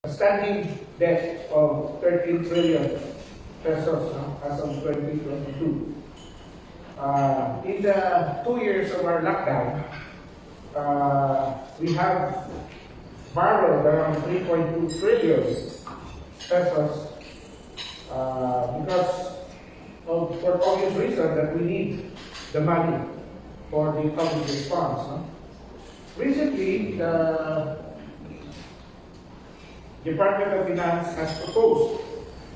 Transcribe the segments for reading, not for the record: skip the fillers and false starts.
a standing debt of 13 trillion pesos as of 2022. In the 2 years of our lockdown, we have borrowed around 3.2 trillion pesos because for obvious reason that we need the money for the public response. Recently, the Department of Finance has proposed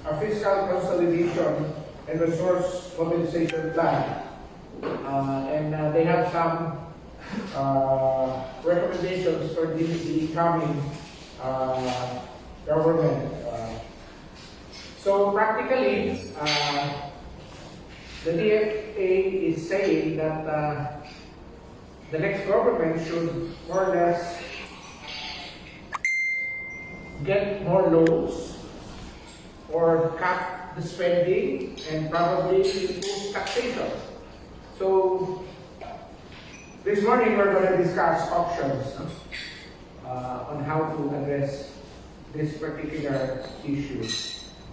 a fiscal consolidation and resource mobilization plan. And they have some recommendations for the incoming government. So practically, the DFA is saying that the next government should more or less get more loans or cut the spending and probably improve taxation. So this morning we're going to discuss options on how to address this particular issue.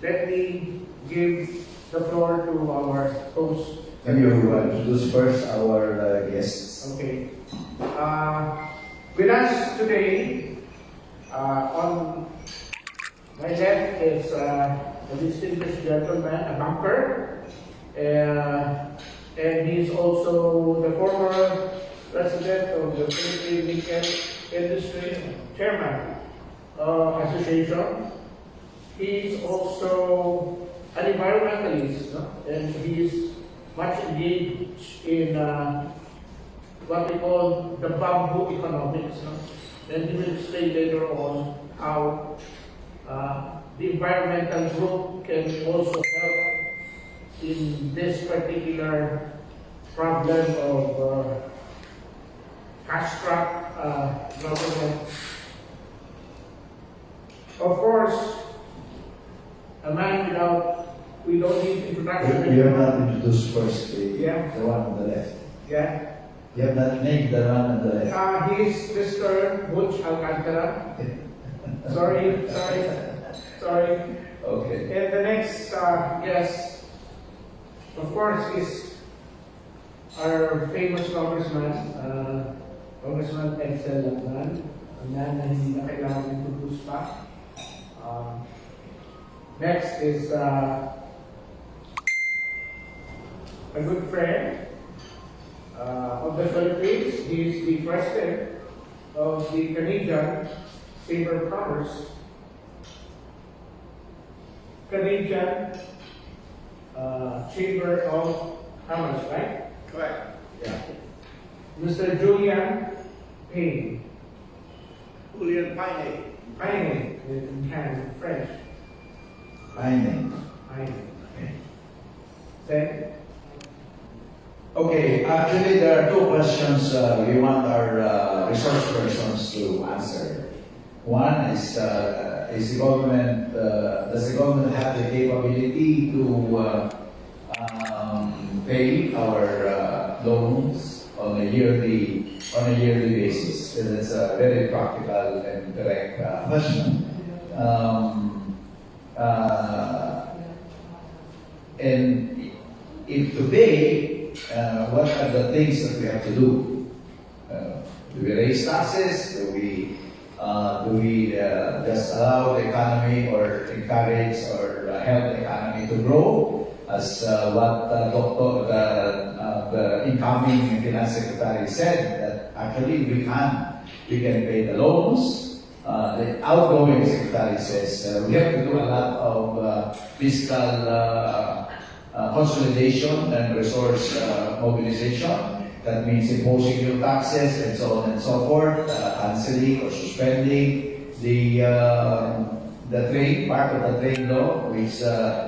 Let me give the floor to our host. Can you introduce first our guests? Okay. With us today, on my left is a distinguished gentleman, a banker, and he's also the former president of the Philippine Nickel Industry Chairman Association. He's also an environmentalist, and he's much engaged in what we call the bamboo economics. And he will explain later on how the environmental group can also help in this particular problem of cash-strapped government. Of course, a man we don't need introduction. You have not introduced first the one on the left. Yeah. You have not named the one on the left. He's Mr. Butch Alcantara. Sorry. Okay. And the next guest, of course, is our famous congressman, Congressman Edsel Lacman. A man na hindi na kailangan introduce pa. Next is a good friend of the Philippines. He is the president of the Canadian Chamber of Commerce. Canadian Chamber of Commerce, right? Correct. Yeah. Mr. Julian Payne. Julian Payne. Payne in Canada, French. Payne. Payne. Then? Okay, actually there are two questions we want our resource persons to answer. One is the government, does the government have the capability to pay our loans on a yearly basis? So that's a very practical and direct question. And if today, what are the things that we have to do? Do we raise taxes? Do we just allow the economy or encourage or help the economy to grow? As what the incoming finance secretary said, that actually we can pay the loans. The outgoing secretary says we have to do a lot of fiscal consolidation and resource mobilization. That means imposing new taxes and so on and so forth, canceling or suspending the trade, part of the trade law, which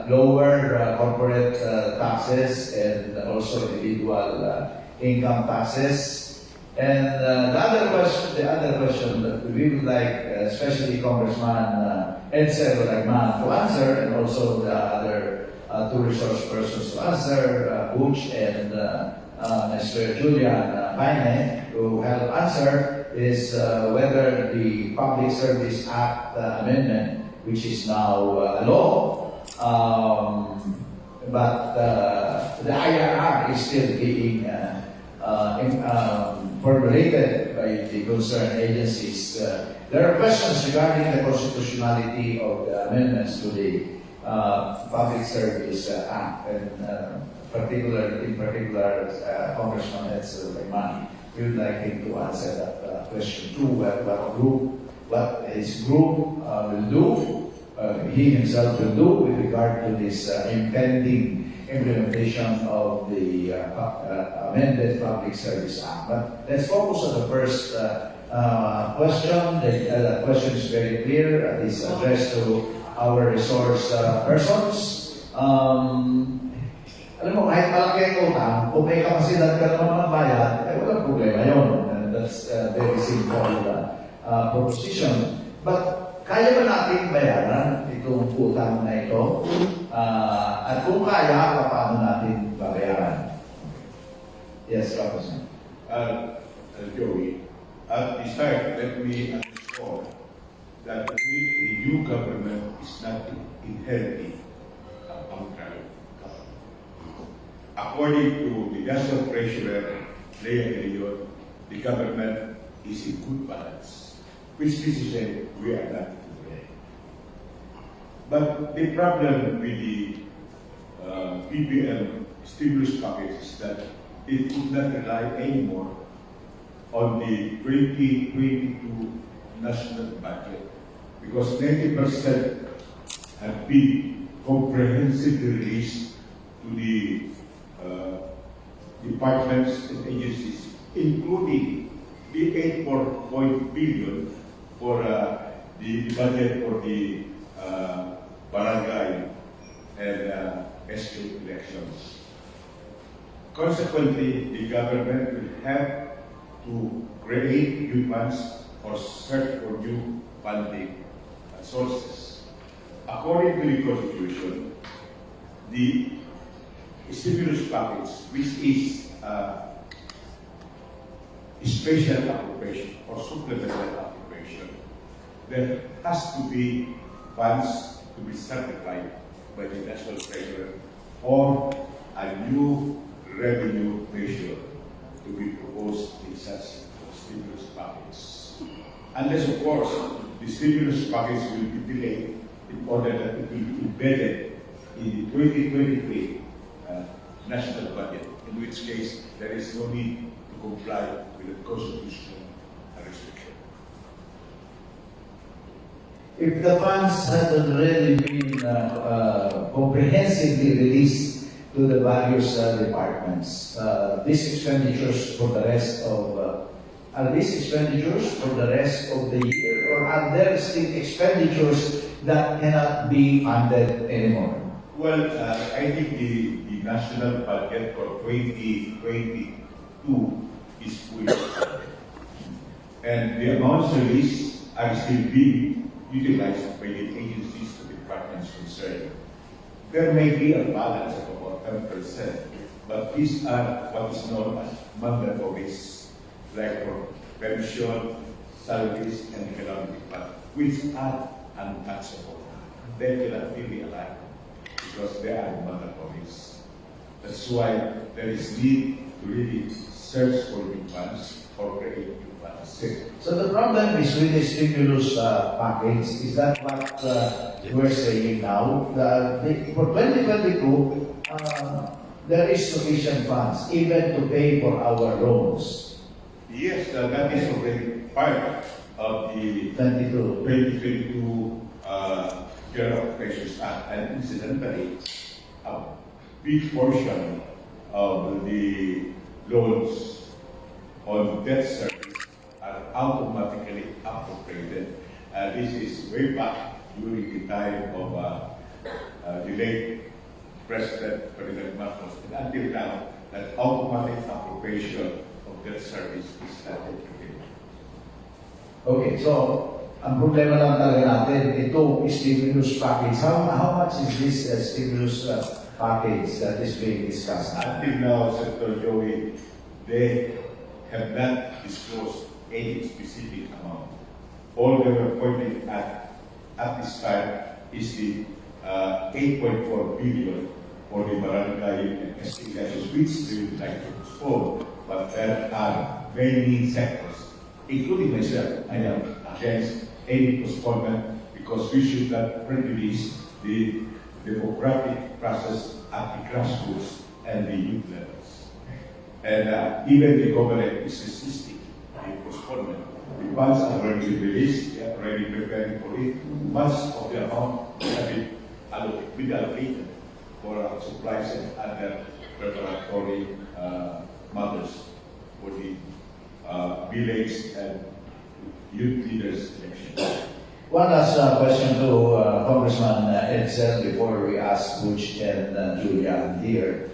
lower corporate taxes and also individual income taxes. And the other question that we would like, especially Congressman Edsel Lacman to answer, and also the other two resource persons to answer, Butch and Mr. Julian Payne, to help answer, is whether the Public Service Act amendment which is now a law. But the IRR is still being formulated by the concerned agencies. There are questions regarding the constitutionality of the amendments to the Public Service Act, and in particular, Congressman Edsel Layman. We would like him to answer that question too. What his group will do, he himself will do with regard to this impending implementation of the amended Public Service Act. But let's focus on the first question. The question is very clear. It is addressed to our resource persons. Alam mo, kahit malaki ang utang, kung may kapasidad ka naman magbayad, ay walang problema yun. And that's a very simple proposition. But kaya ba natin bayaran itong utang na ito? At kung kaya, paano natin babayaran? Yes, Congressman. Joey, at the start, let me underscore that the new government is not inheriting a bankrupt government. According to the National Treasurer, Lea Eliot, the government is in good balance, which means to say we are not today. But the problem with the BBM stimulus package is that it could not rely anymore on the 2022 national budget, because 90% have been comprehensively released to the departments and agencies, including the 8 billion for the budget for the barangay and SK elections. Consequently, the government will have to create new funds or search for new funding sources. According to the Constitution, the stimulus package, which is a special appropriation or supplemental appropriation, there has to be funds to be certified by the National Treasurer or a new revenue measure to be proposed in such stimulus package. Unless, of course, the stimulus package will be delayed in order that it will be embedded in the 2023 national budget, in which case there is no need to comply with the constitutional restriction. If the funds had already been comprehensively released to the various departments, these expenditures for the rest of are these expenditures for the rest of the year, or are there still expenditures that cannot be funded anymore? Well, I think the national budget for 2022 is fully funded. And the amounts released are still being utilized by the agencies and departments concerned. There may be a balance of about 10%, but these are what is known as mandatories, like for pension, salaries, and economic fund, which are untouchable. They cannot be realized because they are mandatories. That's why there is need to really search for new funds or create new funds. So the problem is with the stimulus package, is that what we're saying now? For 2022, there is sufficient funds even to pay for our loans. Yes, that is already part of the 2022 General Appropriations Act, and incidentally, a big portion of the loans on debt service are automatically appropriated. This is way back during the time of the late President Ferdinand Marcos, and until now, that automatic appropriation of debt service is started again. Okay, so ang problema lang talaga natin, ito stimulus package. How much is this stimulus package that is being discussed? Until now, Senator Joey, they have not disclosed any specific amount. All they were pointing at at this time is the 8.4 billion for the barangay and SK elections, which we would like to postpone. But there are many sectors, including myself, I am against any postponement because we should not prejudice the democratic process at the grassroots and the youth levels. And even the government is resisting the postponement. The funds are already released, they are already preparing for it. Much of the amount have been allocated for supplies and other preparatory matters for the village and youth leaders election. One last question to Congressman Edsel before we ask Butch and Julia here.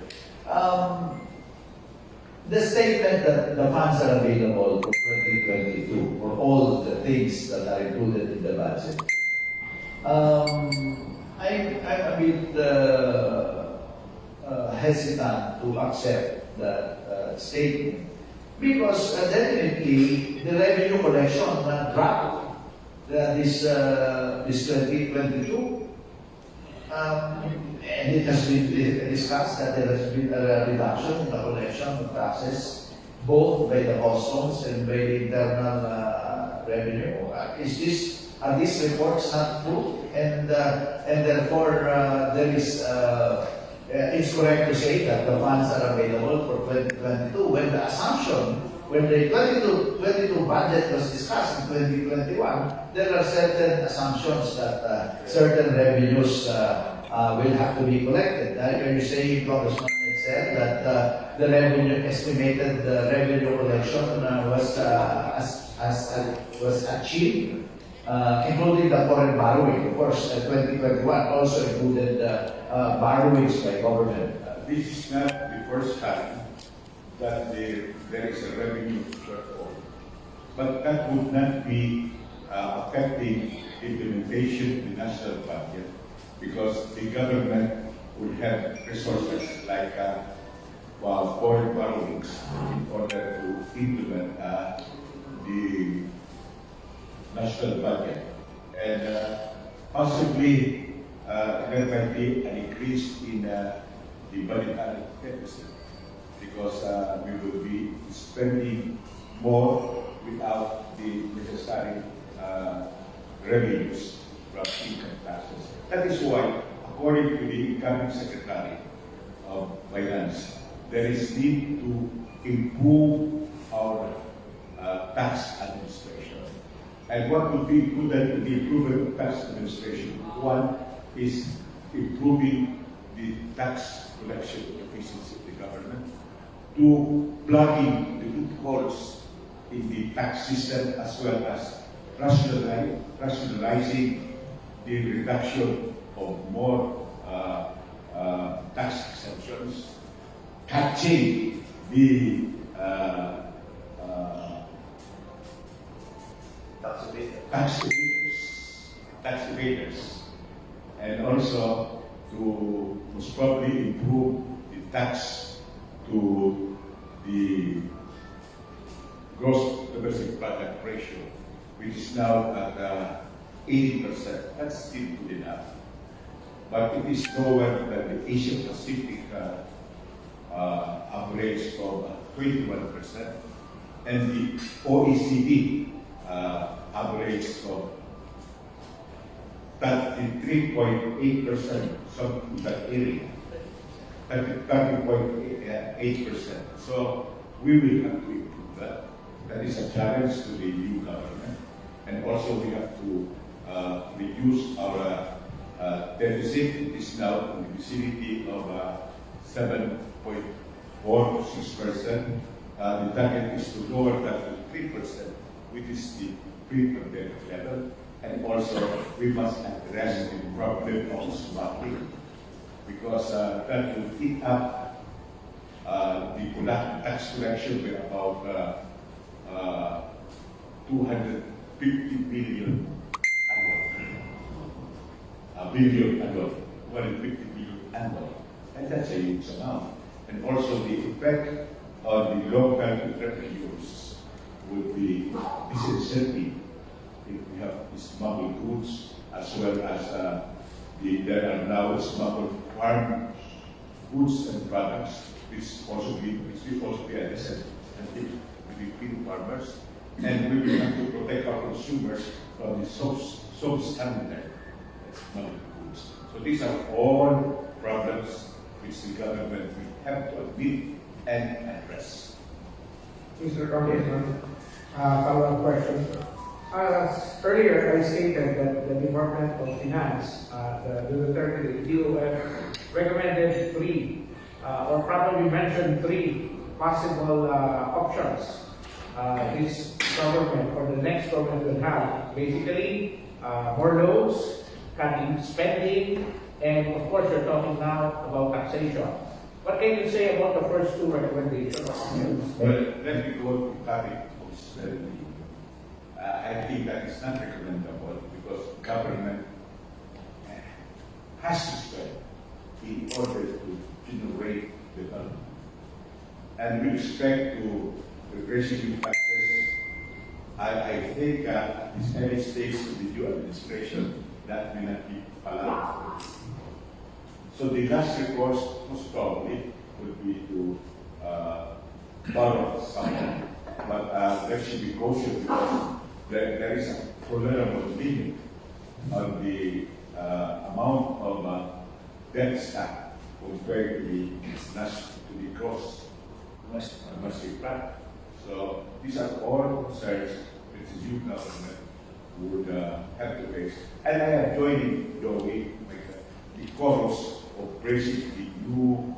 The statement that the funds are available for 2022 for all the things that are included in the budget. I'm a bit hesitant to accept that statement because definitely the revenue collection dropped this 2022. And it has been discussed that there has been a reduction in the collection of taxes, both by the customs and by the internal revenue. Are these reports not true? And therefore, there is it's correct to say that the funds are available for 2022 when the assumption, when the 2022 budget was discussed in 2021, there are certain assumptions that certain revenues will have to be collected. Are you saying, Congressman said that the revenue estimated revenue collection was achieved, including the foreign borrowing? Of course, 2021 also included borrowings by government. This is not the first time that there is a revenue shortfall, but that would not be affecting implementation of the national budget because the government would have resources like foreign borrowings in order to implement the national budget. And possibly there might be an increase in the budgetary deficit because we will be spending more without the necessary revenues from income taxes. That is why, according to the incoming Secretary of Finance, there is need to improve our tax administration. And what would be included in the improvement of tax administration? One is improving the tax collection efficiency of the government. Two, plugging the loopholes in the tax system as well as rationalizing the reduction of more tax exemptions, catching the tax evaders, and also to most probably improve the tax to the gross domestic product ratio, which is now at 80%. That's still good enough. But it is lower than the Asia Pacific average of 21%, and the OECD average of 33.8%, something in that area. 30.8%. So we will have to improve that. That is a challenge to the new government. And also we have to reduce our deficit. It is now in the vicinity of 7.46%. The target is to lower that to 3%, which is the pre-pandemic level. And also we must address the problem of smuggling, because that will eat up the tax collection by about 250 billion annually. 150 billion annually. And that's a huge amount. And also the effect on the local entrepreneurs would be disincentive, we have smuggled goods as well as there are now smuggled farm goods and products, which will also be a disadvantage between farmers. And we will have to protect our consumers from the substandard smuggled goods. So these are all problems which the government will have to admit and address. Mr. Kapihan, follow-up question. Earlier, I stated that the Department of Finance, the Duterte DOF, recommended three, or probably mentioned three possible options this government or the next government will have. Basically, more loans, cutting spending, and of course, you're talking now about taxation. What can you say about the first two recommendations? Well, let me go to Kapihan. I think that is not recommendable because government has to spend in order to generate development. And with respect to the raising taxes, I think this early stage of the new administration that may not be allowed. So the last recourse most probably would be to borrow someone. But there should be caution because there is a tolerable limit on the amount of debt stack compared to the gross domestic product. So these are all concerns which the new government would have to face. And I am joining Joey with the chorus of praising the new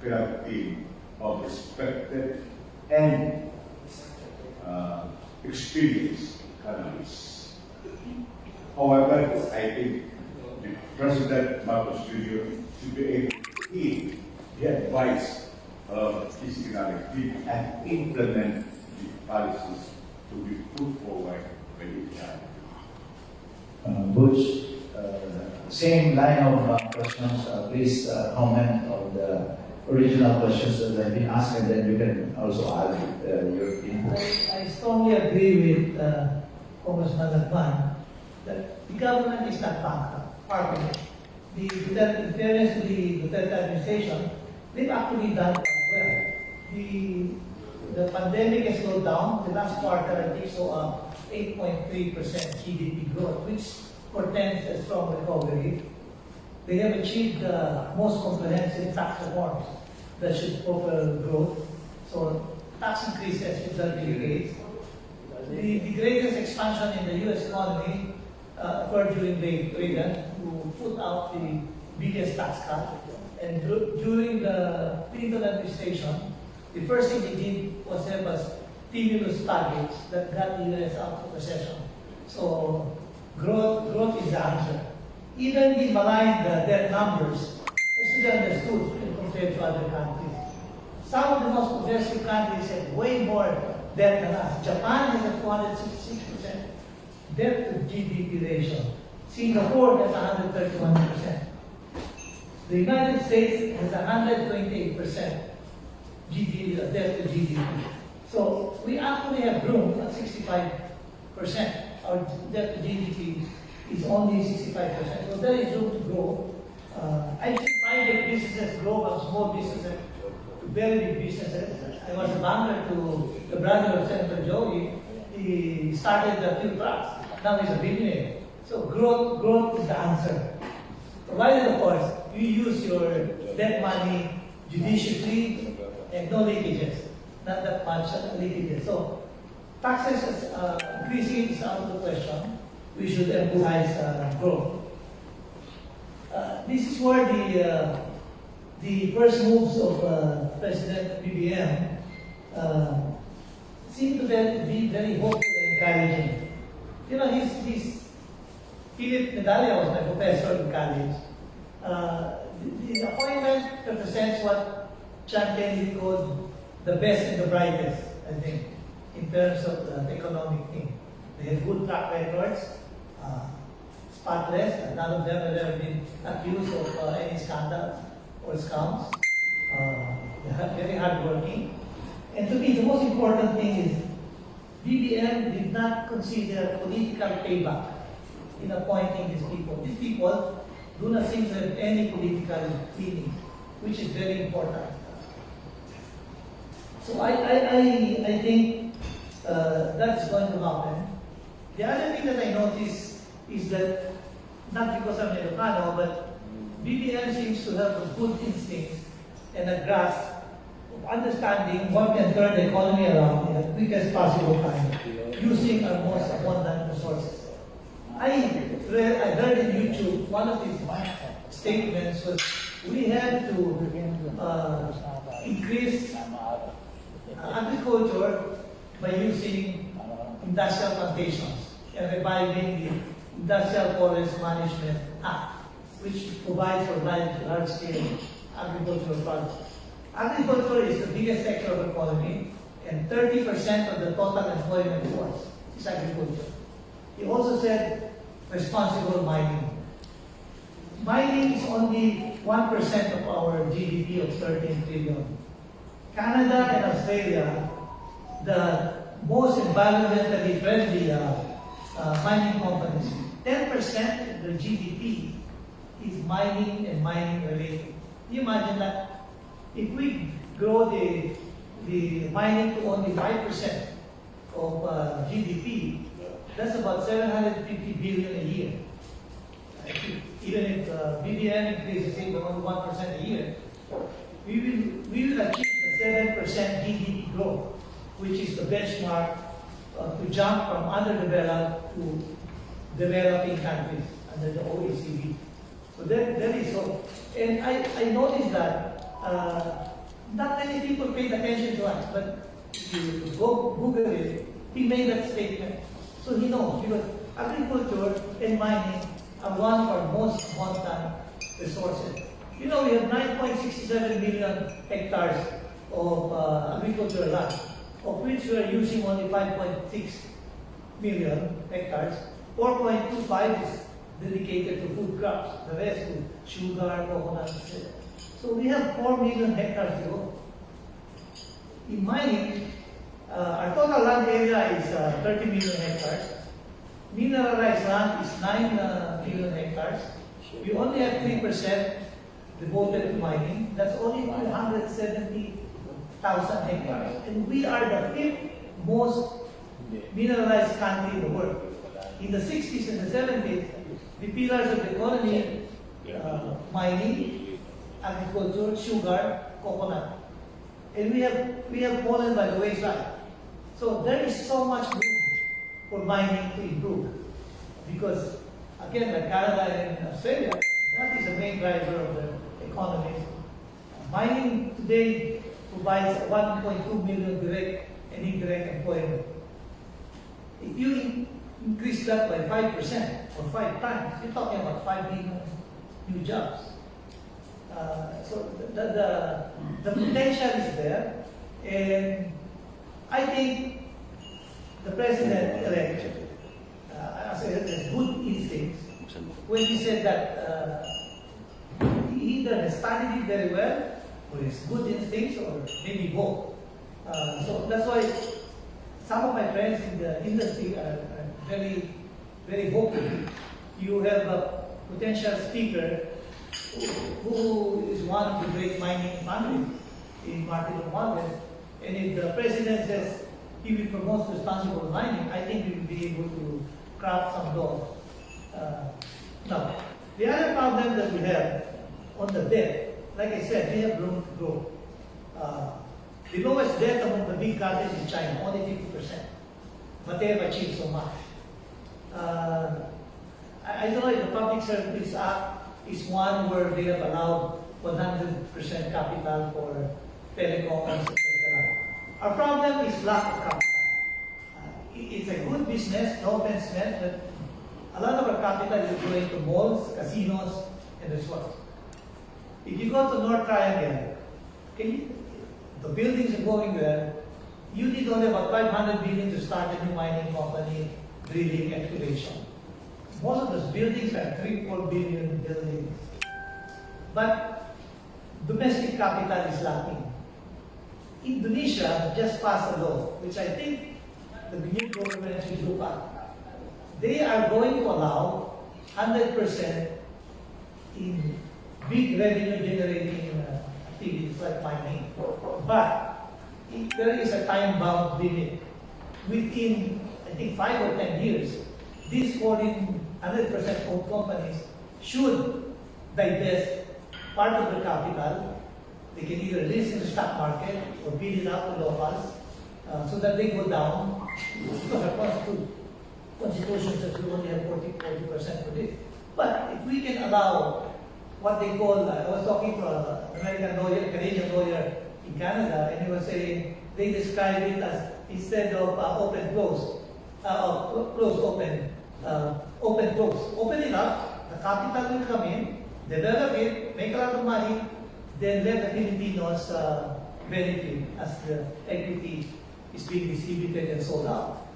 team of respected and experienced economists. However, I think the President Marcos Jr. should be able to heed the advice of his economic team and implement the policies to be put forward by the economy. Butch, same line of questions. Please comment on the original questions that have been asked, and then you can also add your input. I strongly agree with Congressman Adman that the government is not bankrupt, part of it. In fairness to the Duterte administration, they've actually done well. The pandemic has slowed down. The last quarter, I think, saw a 8.3% GDP growth, which portends a strong recovery. They have achieved the most comprehensive tax reforms that should propel growth. So tax increases should not be the case. The greatest expansion in the U.S. economy occurred during Reagan, who put out the biggest tax cut. And during the Clinton administration, the first thing they did was have a stimulus package that got the U.S. out of recession. So growth is the answer. Even the maligned debt numbers, it should be understood when compared to other countries. Some of the most progressive countries have way more debt than us. Japan has a 266% debt to GDP ratio. Singapore has 131%. The United States has 128% debt to GDP. So we actually have room at 65%. Our debt to GDP is only 65%. So there is room to grow. I think private businesses grow, but small businesses, very big businesses. I was a banker to the brother of Senator Joey. He started a few trucks. Now he's a billionaire. So growth is the answer. Provided, of course, you use your debt money judiciously and no leakages. Not that much leakages. So taxes increasing is out of the question. We should emphasize growth. This is where the first moves of President BBM seem to be very hopeful and encouraging. You know, Philip Medalla was my professor in college. The appointment represents what John Kennedy called the best and the brightest, I think, in terms of the economic thing. They have good track records, spotless, and none of them have ever been accused of any scandals or scams. They are very hardworking. And to me, the most important thing is BBM did not consider political payback in appointing these people. These people do not seem to have any political meaning, which is very important. So I think that's going to happen. The other thing that I noticed is that, not because I'm Ilocano, but BBM seems to have a good instinct and a grasp of understanding what can turn the economy around in the quickest possible time, using our most abundant resources. I heard in YouTube, one of his statements was, we have to increase agriculture by using industrial plantations and reviving the Industrial Forest Management Act, which provides for large-scale agricultural projects. Agriculture is the biggest sector of the economy, and 30% of the total employment force is agriculture. He also said responsible mining. Mining is only 1% of our GDP of 13 trillion. Canada and Australia, the most environmentally friendly mining companies, 10% of their GDP is mining and mining related. Can you imagine that? If we grow the mining to only 5% of GDP, that's about 750 billion a year. Even if BBM increases it by only 1% a year, we will achieve the 7% GDP growth, which is the benchmark to jump from underdeveloped to developing countries under the OECD. So that is so. And I noticed that not many people paid attention to us, but if you go Google it, he made that statement. So he knows, because agriculture and mining are one of our most abundant resources. You know, we have 9.67 million hectares of agricultural land, of which we are using only 5.6 million hectares. 4.25 is dedicated to food crops, the rest to sugar, coconut, etc. So we have 4 million hectares to go. In mining, our total land area is 30 million hectares. Mineralized land is 9 million hectares. We only have 3% devoted to mining. That's only 270,000 hectares. And we are the 5th most mineralized country in the world. In the 60s and the 70s, the pillars of the economy, mining, agriculture, sugar, coconut. And we have fallen by the wayside. So there is so much room for mining to improve. Because, again, like Canada and Australia, that is the main driver of the economy. Mining today provides 1.2 million direct and indirect employment. If you increase that by 5% or 5 times, you're talking about 5 million new jobs. So the potential is there, and I think the president-elect has good instincts when he said that he either has studied it very well, or has good instincts, or maybe both. So that's why some of my friends in the industry are very, very hopeful. You have a potential speaker who is one of the great mining families in Martin Romualdez, and if the president says he will promote responsible mining, I think we will be able to crack some doors. Now, the other problem that we have on the debt, like I said, we have room to grow. The lowest debt among the big countries is China, only 50%. But they have achieved so much. I don't know if the Public Service Act is one where they have allowed 100% capital for telecoms, etc. Our problem is lack of capital. It's a good business, no offense meant, but a lot of our capital is going to malls, casinos, and resorts. If you go to North Triangle, the buildings are going there, you need only about 500 billion to start a new mining company, drilling, excavation. Most of those buildings are 3-4 billion buildings. But domestic capital is lacking. Indonesia just passed a law, which I think the new government should look at. They are going to allow 100% in big revenue generating activities like mining. But there is a time-bound limit. Within, I think, 5 or 10 years, these foreign 100% owned companies should divest part of the capital. They can either list in the stock market or build it up with locals so that they go down. Because our constitution says we only have 40% for this. But if we can allow what they call, I was talking to an American lawyer, Canadian lawyer in Canada, and he was saying they describe it as instead of open-close, close-open, open-close. Open it up, the capital will come in, develop it, make a lot of money, then let the Filipinos benefit as the equity is being distributed and sold out.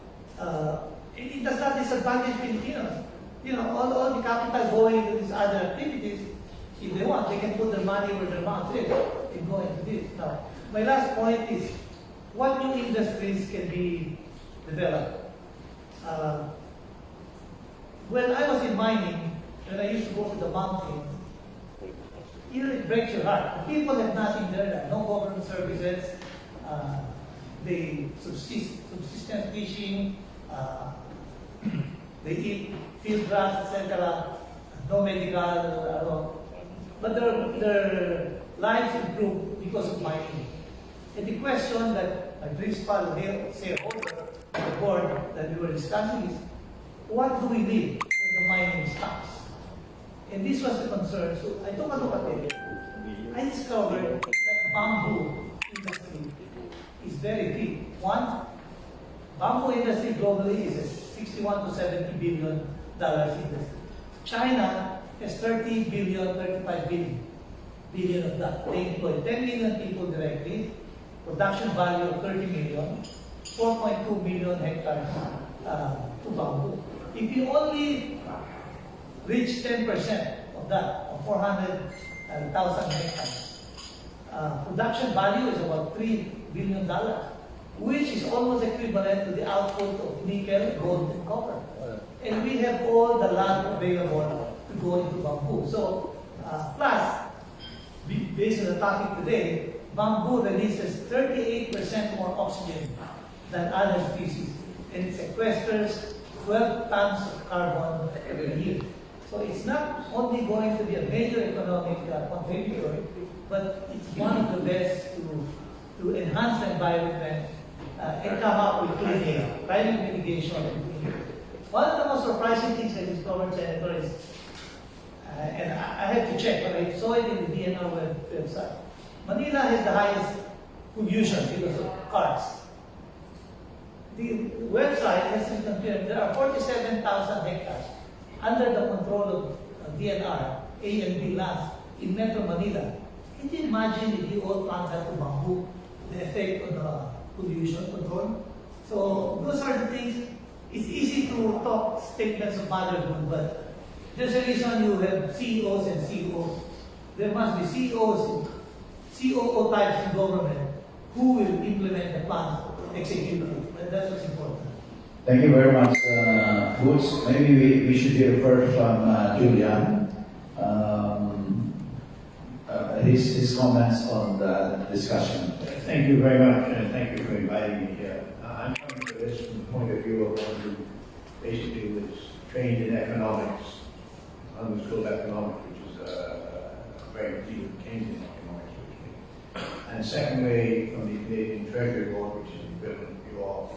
It does not disadvantage Filipinos. You know, all the capital going to these other activities, if they want, they can put their money where their mouth is and go into this. Now, my last point is, what new industries can be developed? When I was in mining, when I used to go to the mountains, it breaks your heart. The people have nothing there, no government services, they subsistence fishing, they eat field grass, etc. No medical, but their lives improve because of mining. And the question that my principal shareholder on the board that we were discussing is, what do we need when the mining stops? And this was the concern. So I took a look at it. I discovered that bamboo industry is very big. One, bamboo industry globally is a 61 to 70 billion dollars industry. China has 30 billion, 35 billion of that. They employ 10 million people directly, production value of 30 million, 4.2 million hectares to bamboo. If you only reach 10% of that, of 400,000 hectares, production value is about $3 billion, which is almost equivalent to the output of nickel, gold, and copper. And we have all the land available to go into bamboo. So, plus, based on the topic today, bamboo releases 38% more oxygen than other species, and it sequesters 12 tons of carbon every year. So it's not only going to be a major economic contributor, but it's one of the best to enhance the environment and come up with clean air, climate mitigation and clean air. One of the most surprising things I discovered, Senator, is, and I had to check, but I saw it in the DNR website. Manila has the highest pollution because of cars. The website has been confirmed there are 47,000 hectares under the control of DNR, A and B lands in Metro Manila. Can you imagine if you all plant that to bamboo, the effect on the pollution control? So those are the things. It's easy to talk statements of motherhood, but there's a reason you have CEOs and CEOs. There must be CEOs, COO types in government who will implement the plan, execute it. And that's what's important. Thank you very much, Boots. Maybe we should hear first from Julian. His comments on the discussion. Thank you very much, and thank you for inviting me here. I'm coming to this from the point of view of one who basically was trained in economics, understood economics, which is a very deep Keynesian economics, and secondly, from the Canadian Treasury Board, which is equivalent to your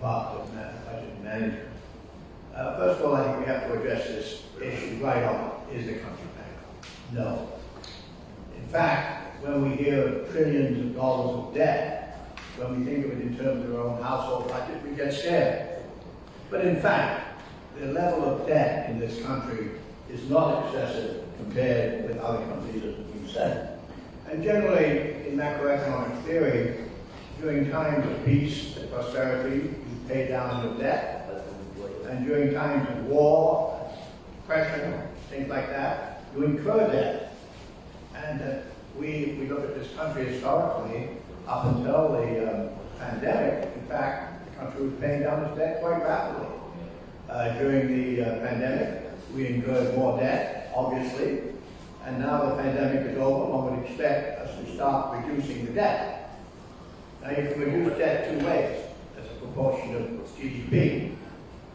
part of budget management. First of all, I think we have to address this issue right on. Is the country bankrupt? No. In fact, when we hear of trillions of dollars of debt, when we think of it in terms of our own household budget, we get scared. But in fact, the level of debt in this country is not excessive compared with other countries, as we've said. And generally, in macroeconomic theory, during times of peace and prosperity, you pay down your debt. And during times of war, depression, things like that, you incur debt. And we look at this country historically, up until the pandemic, in fact, the country was paying down its debt quite rapidly. During the pandemic, we incurred more debt, obviously, and now the pandemic is over, one would expect us to start reducing the debt. Now, you can reduce debt two ways, as a proportion of GDP.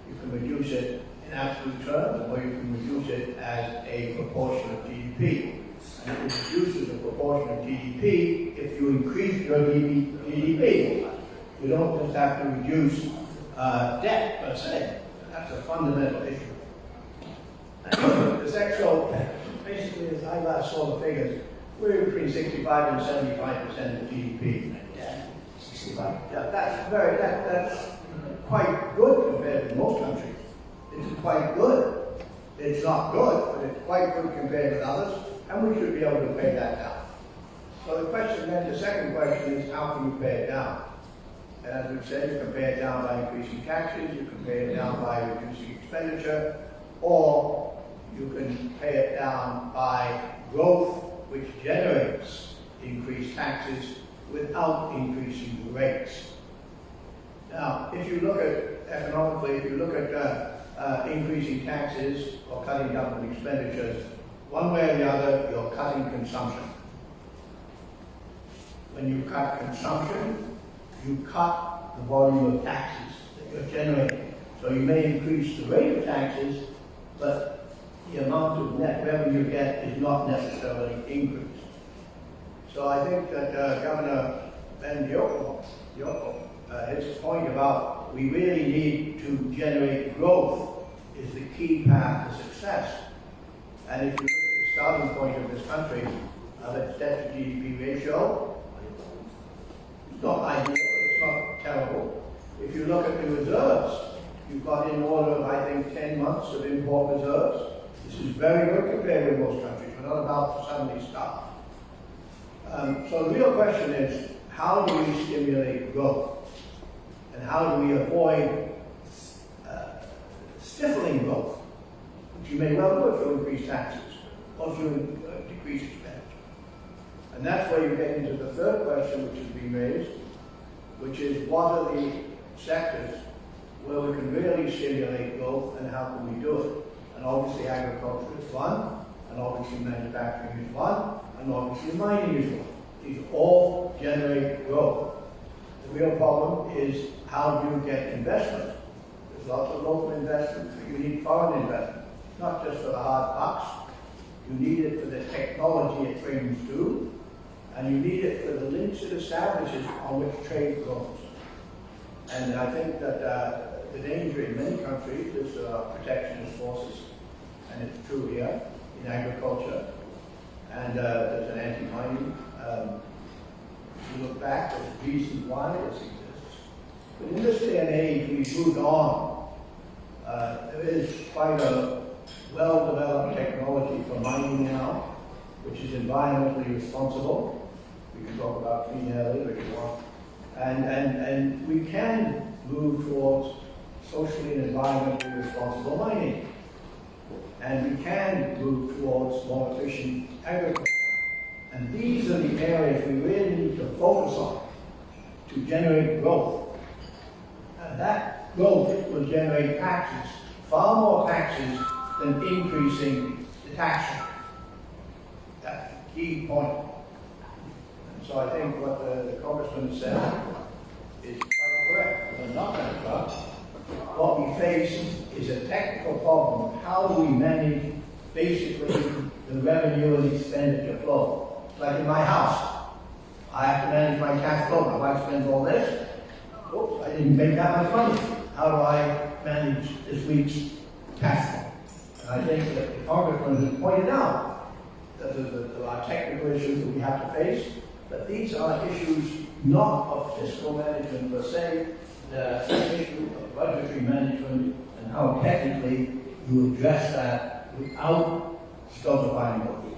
You can reduce it in absolute terms, or you can reduce it as a proportion of GDP. And it reduces the proportion of GDP if you increase your GDP. You don't just have to reduce debt per se. That's a fundamental issue. So basically, as I last saw the figures, we're between 65 and 75% of GDP. 65. Yeah, that's quite good compared to most countries. It's quite good. It's not good, but it's quite good compared with others, and we should be able to pay that down. So the second question is, how can you pay it down? And as we've said, you can pay it down by increasing taxes, you can pay it down by reducing expenditure, or you can pay it down by growth, which generates increased taxes without increasing the rates. Now, if you look at economically, if you look at increasing taxes or cutting government expenditures, one way or the other, you're cutting consumption. When you cut consumption, you cut the volume of taxes that you're generating. So you may increase the rate of taxes, but the amount of net revenue you get is not necessarily increased. So I think that Governor Ben Dioko, his point about we really need to generate growth is the key path to success. And if you look at the starting point of this country, its debt to GDP ratio, it's not ideal, it's not terrible. If you look at the reserves, you've got in order of, I think, 10 months of import reserves. This is very good compared with most countries. We're not about to suddenly stop. So the real question is, how do we stimulate growth? And how do we avoid stifling growth, which you may well do if you increase taxes or if you decrease expenditure? And that's where you get into the third question which is being raised, which is what are the sectors where we can really stimulate growth and how can we do it? And obviously agriculture is one, and obviously manufacturing is one, and obviously mining is one. These all generate growth. The real problem is how do you get investment? There's lots of local investment, but you need foreign investment, not just for the hard bucks. You need it for the technology it brings to, and you need it for the links it establishes on which trade grows. And I think that the danger in many countries is protectionist forces, and it's true here in agriculture, and there's an anti-mining. If you look back, there's reasons why this exists. But in this day and age, we've moved on. There is quite a well-developed technology for mining now, which is environmentally responsible. We can talk about clean air later if you want. And we can move towards socially and environmentally responsible mining. And we can move towards more efficient agriculture. And these are the areas we really need to focus on to generate growth. And that growth will generate taxes, far more taxes than increasing the tax rate. That's the key point. And so I think what the Congressman said is quite correct. We're not bankrupt. What we face is a technical problem. How do we manage basically the revenue and expenditure flow? Like in my house, I have to manage my cash flow. My wife spends all this. Oops, I didn't make that much money. How do I manage this week's cash flow? And I think that the Congressman has pointed out that there are technical issues that we have to face, but these are issues not of fiscal management per se, the issue of budgetary management and how technically you address that without stultifying what we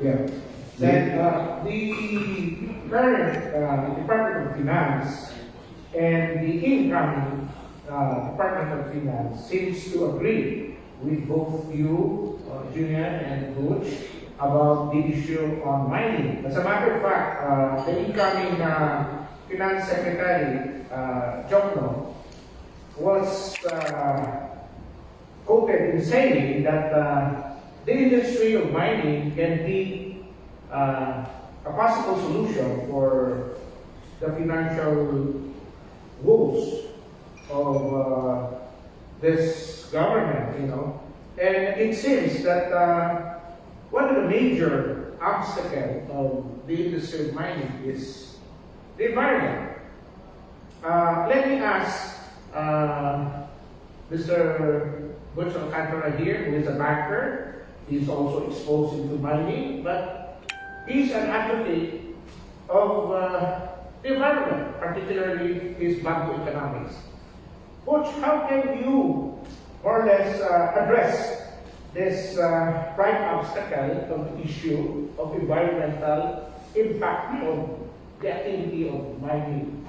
do. Yeah. That the current Department of Finance and the incoming Department of Finance seems to agree with both you, Junior and Butch, about the issue on mining. As a matter of fact, the incoming Finance Secretary Jokno was quoted in saying that the industry of mining can be a possible solution for the financial woes of this government, you know. And it seems that one of the major obstacles of the industry of mining is the environment. Let me ask Mr. Butch Alcantara here, who is a banker. He's also exposed into mining, but he's an advocate of the environment, particularly his economics. Butch, how can you more or less address this prime obstacle of the issue of environmental impact of the activity of mining?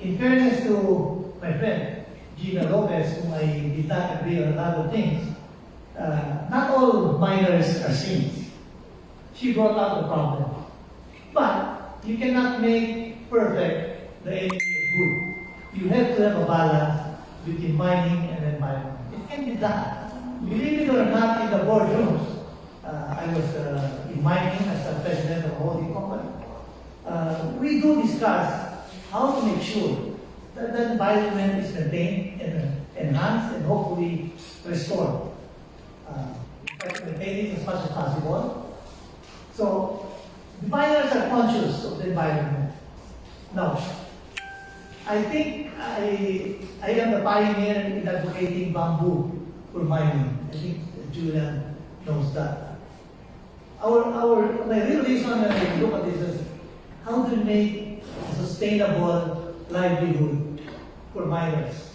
In fairness to my friend, Gina Lopez, whom I did not agree on a lot of things, not all miners are saints. She brought out the problem. But you cannot make perfect the enemy of good. You have to have a balance between mining and environment. It can be done. Believe it or not, in the boardrooms, I was in mining as the president of a holding company. We do discuss how to make sure that the environment is maintained and enhanced and hopefully restored. Maintain it as much as possible. So, the miners are conscious of the environment. Now, I think I am the pioneer in advocating bamboo for mining. I think Julian knows that. My real reason when I look at this is how to make a sustainable livelihood for miners.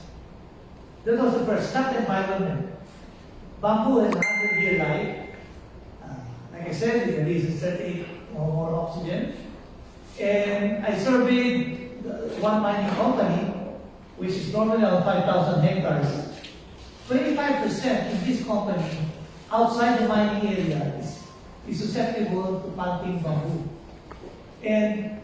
That was the first, not the environment. Bamboo has a 100-year life. Like I said, it releases 38 or more oxygen. And I surveyed one mining company, which is normally around 5,000 hectares. 25% in this company, outside the mining area, is susceptible to planting bamboo. And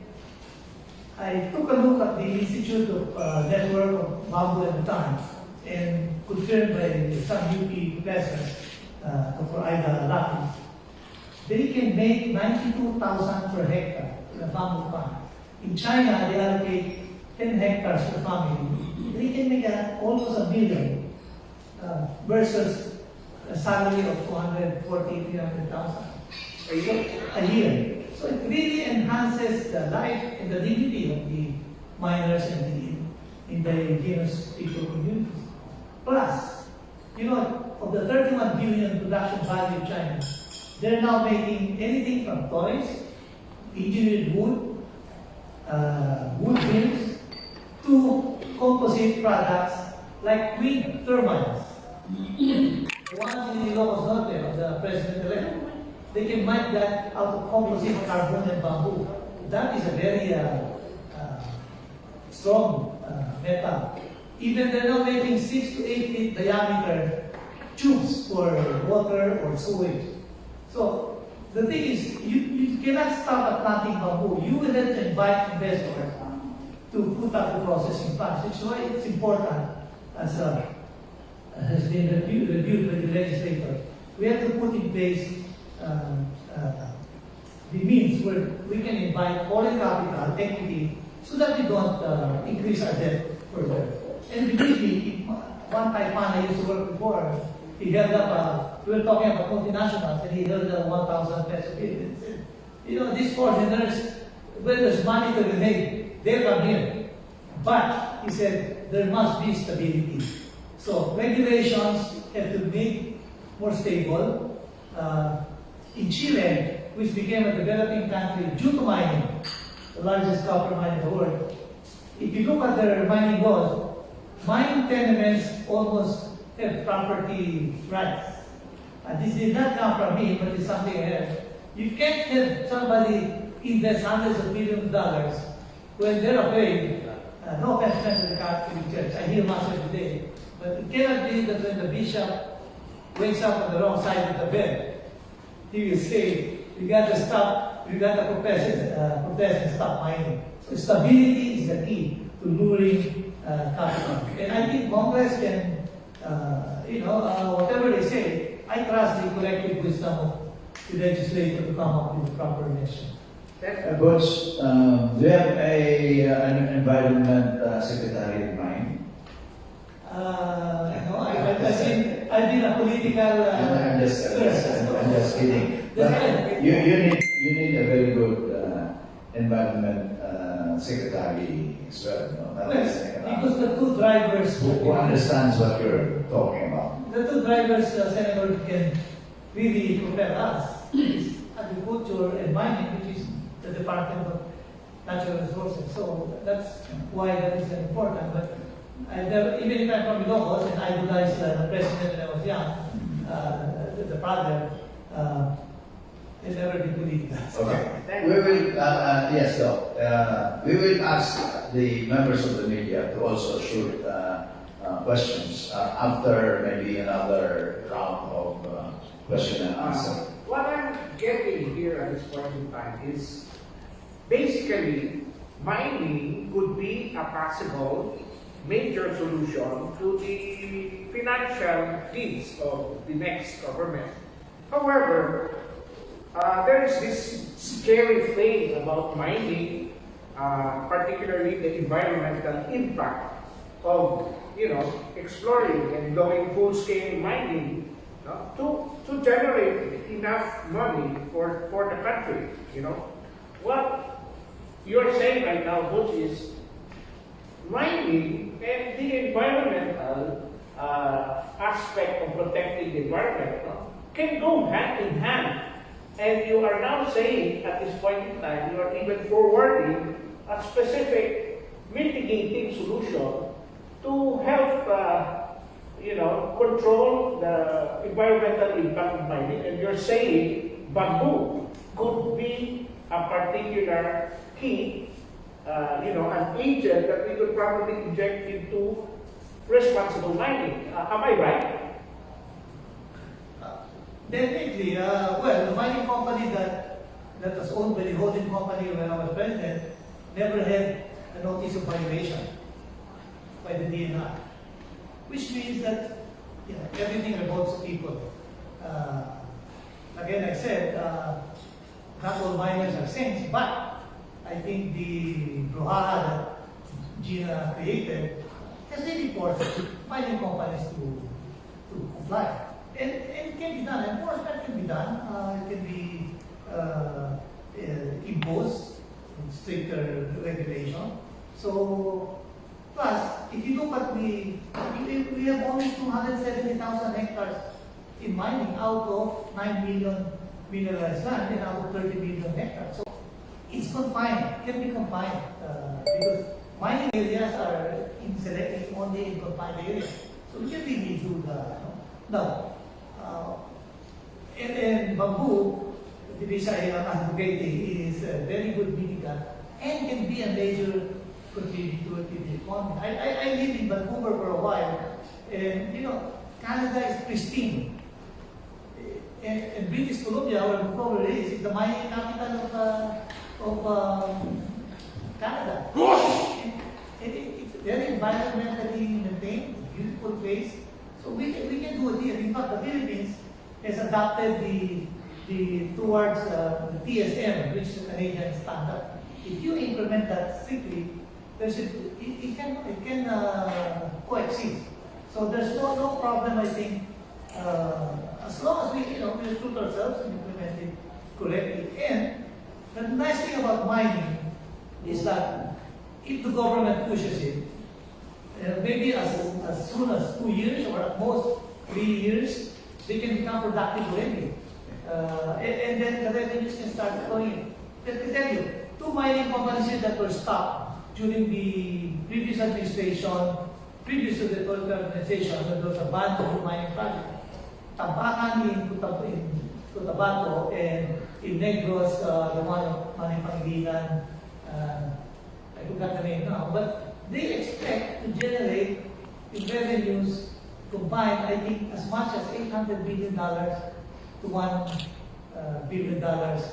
I took a look at the Institute of Network of Bamboo at the time, and confirmed by some UP professors, Dr. Aida Lafi, they can make 92,000 per hectare in a bamboo farm. In China, they allocate 10 hectares per family. They can make almost $1 million versus a salary of 240,000, 300,000 a year. So it really enhances the life and the dignity of the miners and the indigenous people communities. Plus, you know, of the 31 billion production value of China, they're now making anything from toys, engineered wood, wood beams, to composite products like wind turbines. The ones in the Ilocos Norte of the president-elect, they can make that out of composite carbon and bamboo. That is a very strong metal. Even they're now making 6 to 8 feet diameter tubes for water or sewage. So the thing is, you cannot stop at planting bamboo. You will have to invite investors to put up the processing plants, which is why it's important, as has been reviewed by the legislator. We have to put in place the means where we can invite foreign capital, equity, so that we don't increase our debt further. And believe me, one Taiwan I used to work before, he held up, we were talking about multinationals, and he held up 1,000 peso bill. And said, you know, these foreigners, when there's money to be made, they'll come here. But, he said, there must be stability. So, regulations have to be more stable. In Chile, which became a developing country due to mining, the largest copper mine in the world, if you look at their mining laws, mine tenements almost have property rights. This did not come from me, but it's something I heard. You can't have somebody invest hundreds of millions of dollars when they're afraid. No offense to the Catholic Church, I hear Mass every day. But it cannot be that when the bishop wakes up on the wrong side of the bed, he will say, we got to stop, we got to protest and stop mining. So stability is the key to luring capital. And I think Congress can, whatever they say, I trust the collective wisdom of the legislature to come up with the proper measure. Coach, do you have an environment secretary in mind? No, I've been a political. I'm just kidding. But you need a very good environment secretary as well. No? Not Well, just an economic. because the two drivers Who understands what you're talking about? The two drivers, Senator, can really propel us is agriculture and mining, which is the Department of Natural Resources. So that's why that is important. But I never, even if I'm from Ilocos and I idolized the president when I was young, the father, I never did believe that. Okay. We will, yes, Doc. We will ask the members of the media to also shoot questions after maybe another round of question and answer. What I'm getting here at this point in time is basically mining could be a possible major solution to the financial needs of the next government. However, there is this scary thing about mining, particularly the environmental impact of exploring and going full-scale mining to generate enough money for the country. What you're saying right now, Butch, is mining and the environmental aspect of protecting the environment can go hand in hand. And you are now saying at this point in time, you are even forwarding a specific mitigating solution to help control the environmental impact of mining. And you're saying bamboo could be a particular key, an agent that we could probably inject into responsible mining. Am I right? Definitely. Well, the mining company that was owned by the holding company when I was president never had a notice of violation by the DNR, which means that everything revolves people. Again, I said, not all miners are saints, but I think the brouhaha that Gina created has really forced mining companies to comply. And it can be done. Enforcement can be done. It can be imposed with stricter regulation. So, plus, if you look at we have only 270,000 hectares in mining out of 9 million mineralized land and out of 30 million hectares. So, it's confined. It can be confined because mining areas are selected only in confined areas. So, we can really do now. And bamboo, the Bisaya advocating, is a very good mitigant and can be a major contributor to the economy. I lived in Vancouver for a while, and Canada is pristine. And British Columbia, where Vancouver is the mining capital of Canada. And it's very environmentally maintained, beautiful place. So we can do a deal. In fact, the Philippines has adopted the towards the TSM, which is a Canadian standard. If you implement that strictly, it can coexist. So there's no problem, I think, as long as we recruit ourselves and implement it correctly. And the nice thing about mining is that if the government pushes it, maybe as soon as 2 years or at most 3 years, they can become productive already. And then the revenues can start flowing in. Let me tell you, 2 mining companies that were stopped during the previous administration, previous to the organization, there was a ban on mining project. Tampakan in Cotabato and in Negros, the one of Pangilinan, I forgot the name now, but they expect to generate in revenues combined, I think, as much as $800 billion to one billion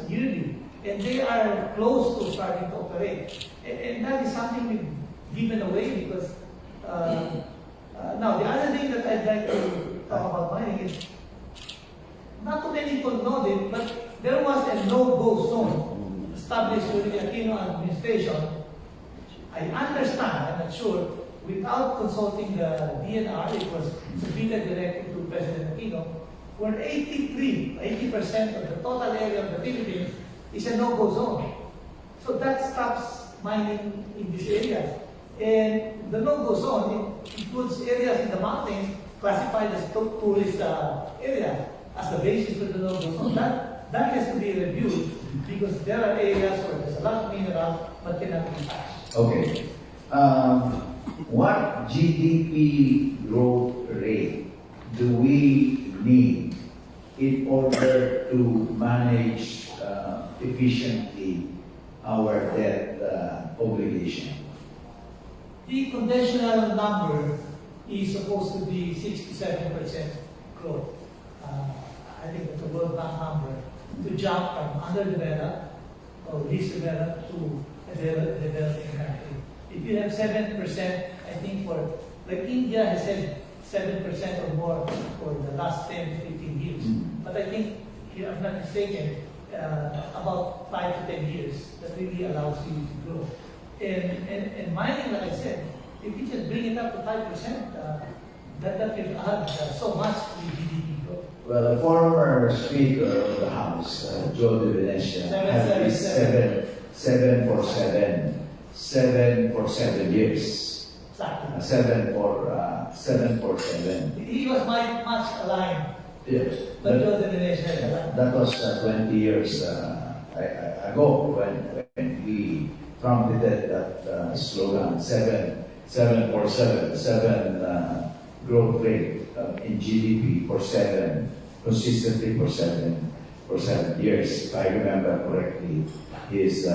yearly. And they are close to starting to operate. And that is something we've given away because now the other thing that I'd like to talk about mining is not too many people know it, but there was a no-go zone established during the Aquino administration. I understand, I'm not sure, without consulting the DNR, it was submitted directly to President Aquino, where 80% of the total area of the Philippines is a no-go zone. So that stops mining in these areas. And the no-go zone includes areas in the mountains classified as tourist area as the basis for the no-go zone. That has to be reviewed because there are areas where there's a lot of minerals but cannot be touched. Okay. What GDP growth rate do we need in order to manage efficiently our debt obligation? The conventional number is supposed to be 6 to 7% growth. I think that's a World Bank number to jump from underdeveloped or least developed to a developing country. If you have 7%, I think like India has had 7% or more for the last 10 to 15 years. But I think, if I'm not mistaken, about 5 to 10 years that really allows you to grow. And mining, like I said, if you just bring it up to 5%, that will add so much to GDP growth. Well, the former Speaker of the House, Joe De Venecia, had this 7 for 7 years. Exactly. 7 for 7. He was much aligned. Yes. But Joe De Venecia, That was 20 years ago when we trumpeted that slogan, 7 for 7 growth rate in GDP for 7, consistently for 7 years. If I remember correctly, his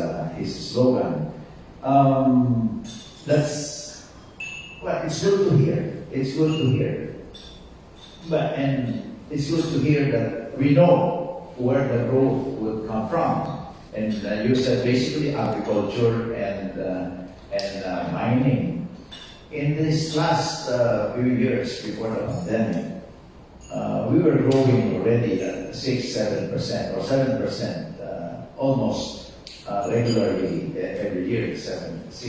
slogan. That's well, it's good to hear. It's good to hear. And it's good to hear that we know where the growth will come from. And you said basically agriculture and mining. In this last few years before the pandemic, we were growing already at 6-7% or 7%, almost regularly every year, 6 to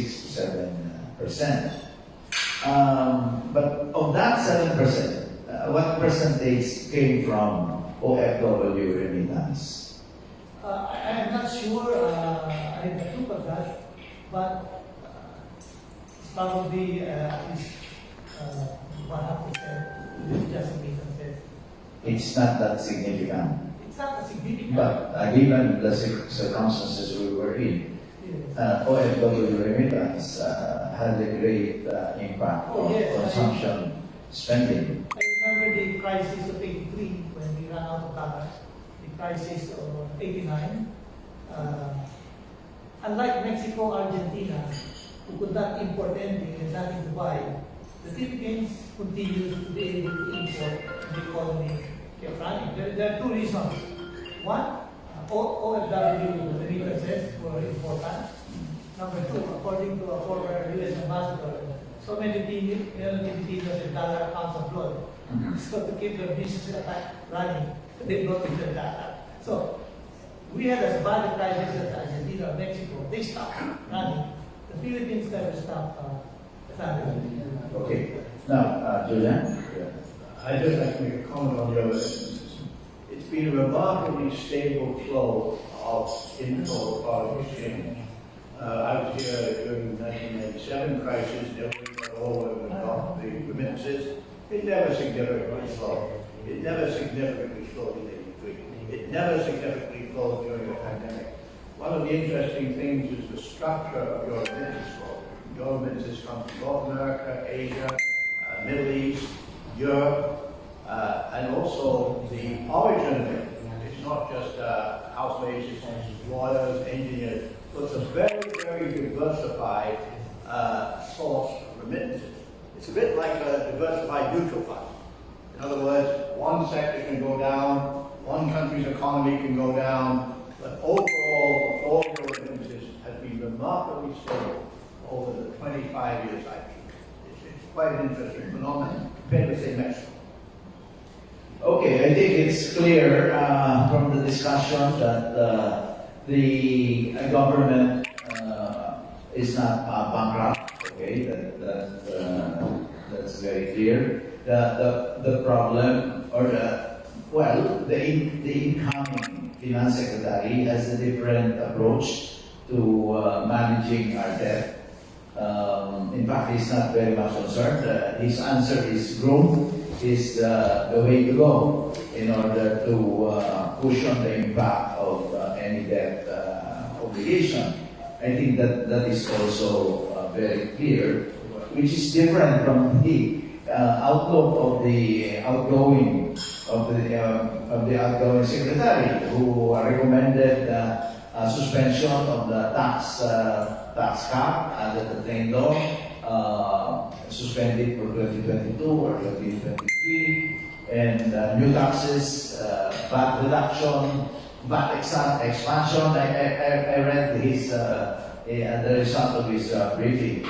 7%. But of that 7%, what percentage came from OFW remittance? I'm not sure. I didn't look at that, but it's probably at least 100%. Just remittances. It's not that significant. It's not a significant. But given the circumstances we were in, OFW remittance had a great impact on consumption spending. I remember the crisis of 83 when we ran out of dollars. The crisis of 89. Unlike Mexico, Argentina, who could not import anything and nothing to buy, the Philippines continued to be able to import and the economy kept running. There are two reasons. One, OFW remittances were important. Number two, according to a former U.S. ambassador, so many Filipinos have dollar accounts abroad. So to keep their business running, they brought in their data. So we had as bad a crisis as Argentina or Mexico. They stopped running. The Philippines never stopped running. Okay. Now, Julian? I'd just like to make a comment on the other instances. It's been a remarkably stable flow of inflow of foreign exchange. I was here during the 1997 crisis, never over the remittances. It never significantly flowed. It never significantly flowed in 83. It never significantly flowed during the pandemic. One of the interesting things is the structure of your remittance flow. Your remittances come from North America, Asia, Middle East, Europe, and also the origin of it. It's not just housemates, it's lawyers, engineers. So it's a very, very diversified source of remittances. It's a bit like a diversified mutual fund. In other words, one sector can go down, one country's economy can go down, but overall, all your remittances has been remarkably stable over the 25 years I've been. It's quite an interesting phenomenon compared with, say, Mexico. Okay, I think it's clear from the discussion that the government is not bankrupt. Okay, that's very clear. The problem, or the incoming finance secretary has a different approach to managing our debt. In fact, he's not very much concerned. His answer is growth is the way to go in order to cushion the impact of any debt obligation. I think that is also very clear, which is different from the outlook of the outgoing secretary, who recommended suspension of the tax cap under the train law, suspended for 2022 or 2023, and new taxes, VAT reduction, VAT expansion. I read his the result of his briefing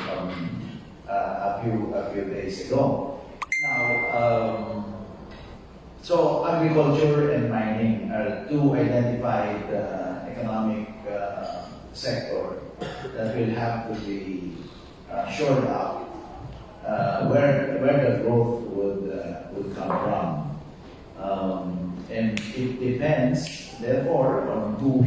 a few days ago. Now, so agriculture and mining are two identified economic sector that will have to be shored up. Where the growth would come from, and it depends, therefore, on who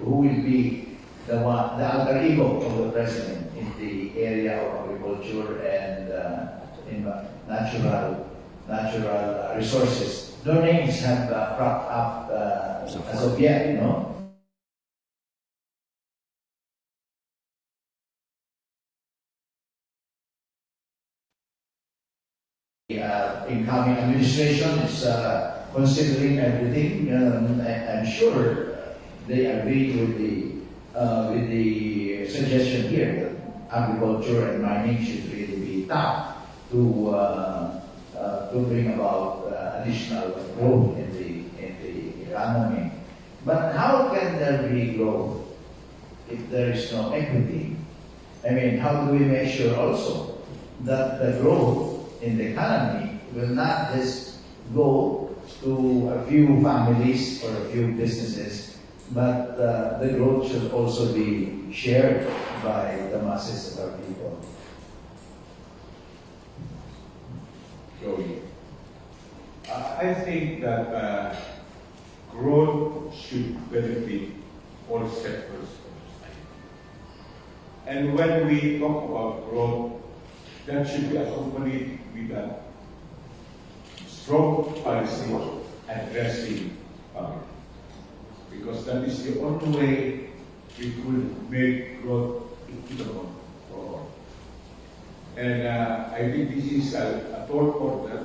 will be the alter ego of the president in the area of agriculture and in natural resources. No names have cropped up as of yet, you know. Incoming administration is considering everything. I'm sure they agree with the suggestion here that agriculture and mining should really be tapped to bring about additional growth in the economy. But how can there be growth if there is no equity? I mean, how do we make sure also that the growth in the economy will not just go to a few families or a few businesses, but the growth should also be shared by the masses of our people? Joey, I think that growth should benefit all sectors of society. And when we talk about growth, that should be accompanied with a strong policy addressing poverty. Because that is the only way we could make growth equitable for all. And I think this is a tall order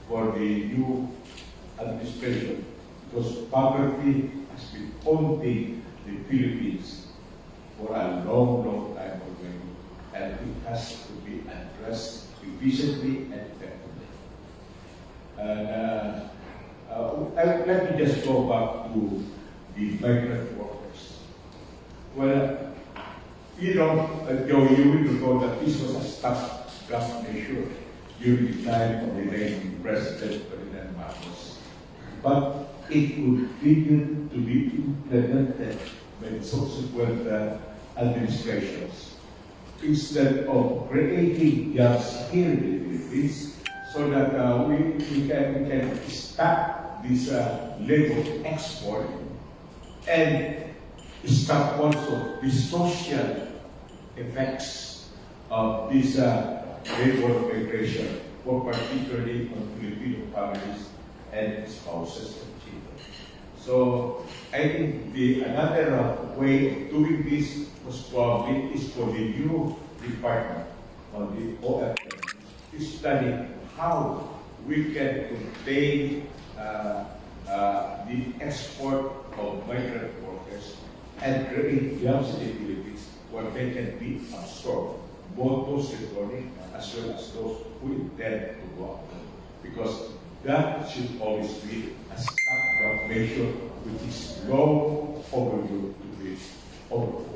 for the new administration, because poverty has been haunting the Philippines for a long time already, and it has to be addressed efficiently and effectively. And let me just go back to the migrant workers. Well, you know, Joe, you will know that this was a stopgap measure during the time of the late President Ferdinand Marcos. But it would continue to be implemented by the subsequent administrations, instead of creating jobs here in the Philippines, so that we can stop this labor export and stop also the social effects of this labor migration, for particularly on Filipino families and spouses and children. So I think another way of doing this was probably is for the new department on the OFM to study how we can contain the export of migrant workers and create jobs in the Philippines where they can be absorbed, both those returning as well as those who intend to go out. Because that should always be a stopgap measure which is long overdue to be overhauled.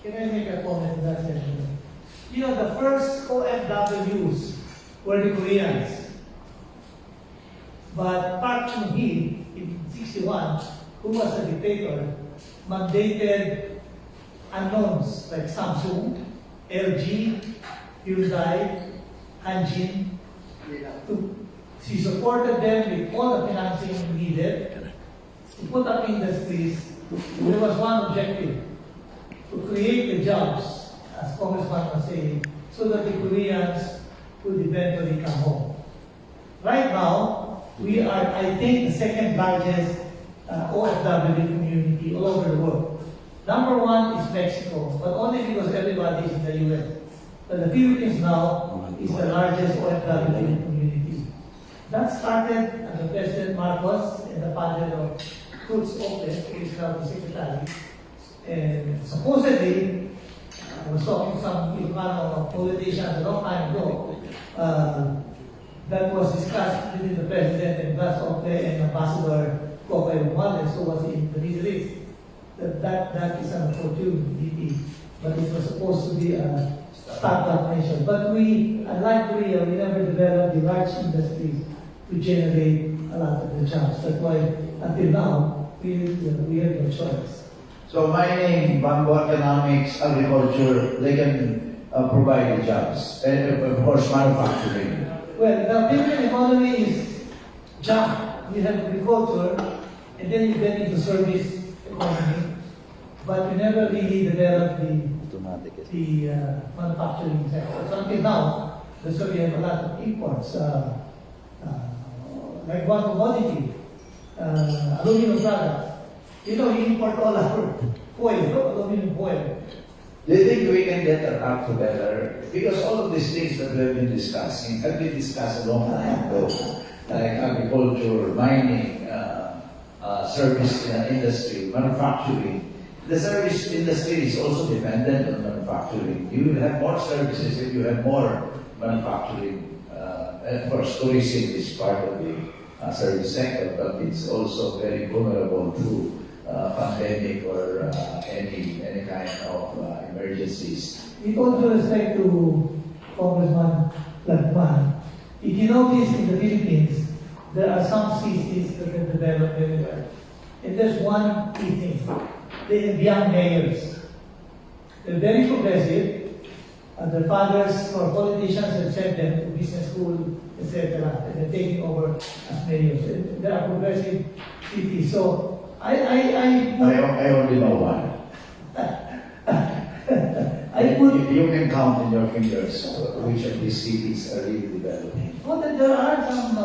Can I make a comment on that session? You know, the first OFWs were the Koreans. But Park Chung-hee, in 61, who was a dictator, mandated unknowns like Samsung, LG, Hyundai, Hanjin. She supported them with all the financing needed to put up industries. There was one objective, to create the jobs, as Congressman was saying, so that the Koreans would eventually come home. Right now, we are, I think, the second largest OFW community all over the world. Number one is Mexico, but only because everybody is in the US. But the Philippines now is the largest OFW community. That started under President Marcos and the padre of Cruz Ope, who is now the secretary. And supposedly, I was talking to some Ilocano politicians a long time ago, that was discussed between the President and Cruz Ope and Ambassador Coco Morales, who was in the Middle East. That is an opportunity, but it was supposed to be a startup nation. But we, unlike Korea, we never developed the large industries to generate a lot of the jobs. That's why, until now, we have no choice. So mining, bamboo economics, agriculture, they can provide the jobs. And of course, manufacturing. Well, the Philippine economy is jump. We have agriculture, and then you get into service economy, but we never really developed the manufacturing sector. So until now, that's why we have a lot of imports. Like one commodity, aluminum products. You know, you import all our foil, aluminum foil. Do you think we can get our act together? Because all of these things that we have been discussing have been discussed a long time ago, like agriculture, mining, service industry, manufacturing. The service industry is also dependent on manufacturing. You will have more services if you have more manufacturing. And of course, tourism is part of the service sector, but it's also very vulnerable to pandemic or any kind of emergencies. With all due respect to Congressman Lagman, if you notice in the Philippines, there are some cities that have developed very well. And there's one key thing. They have young mayors. They're very progressive. And their fathers or politicians have sent them to business school, etc. And they're taking over as mayors. And there are progressive cities. So I only know one. You can count in your fingers which of these cities are really developing. Well, there are some,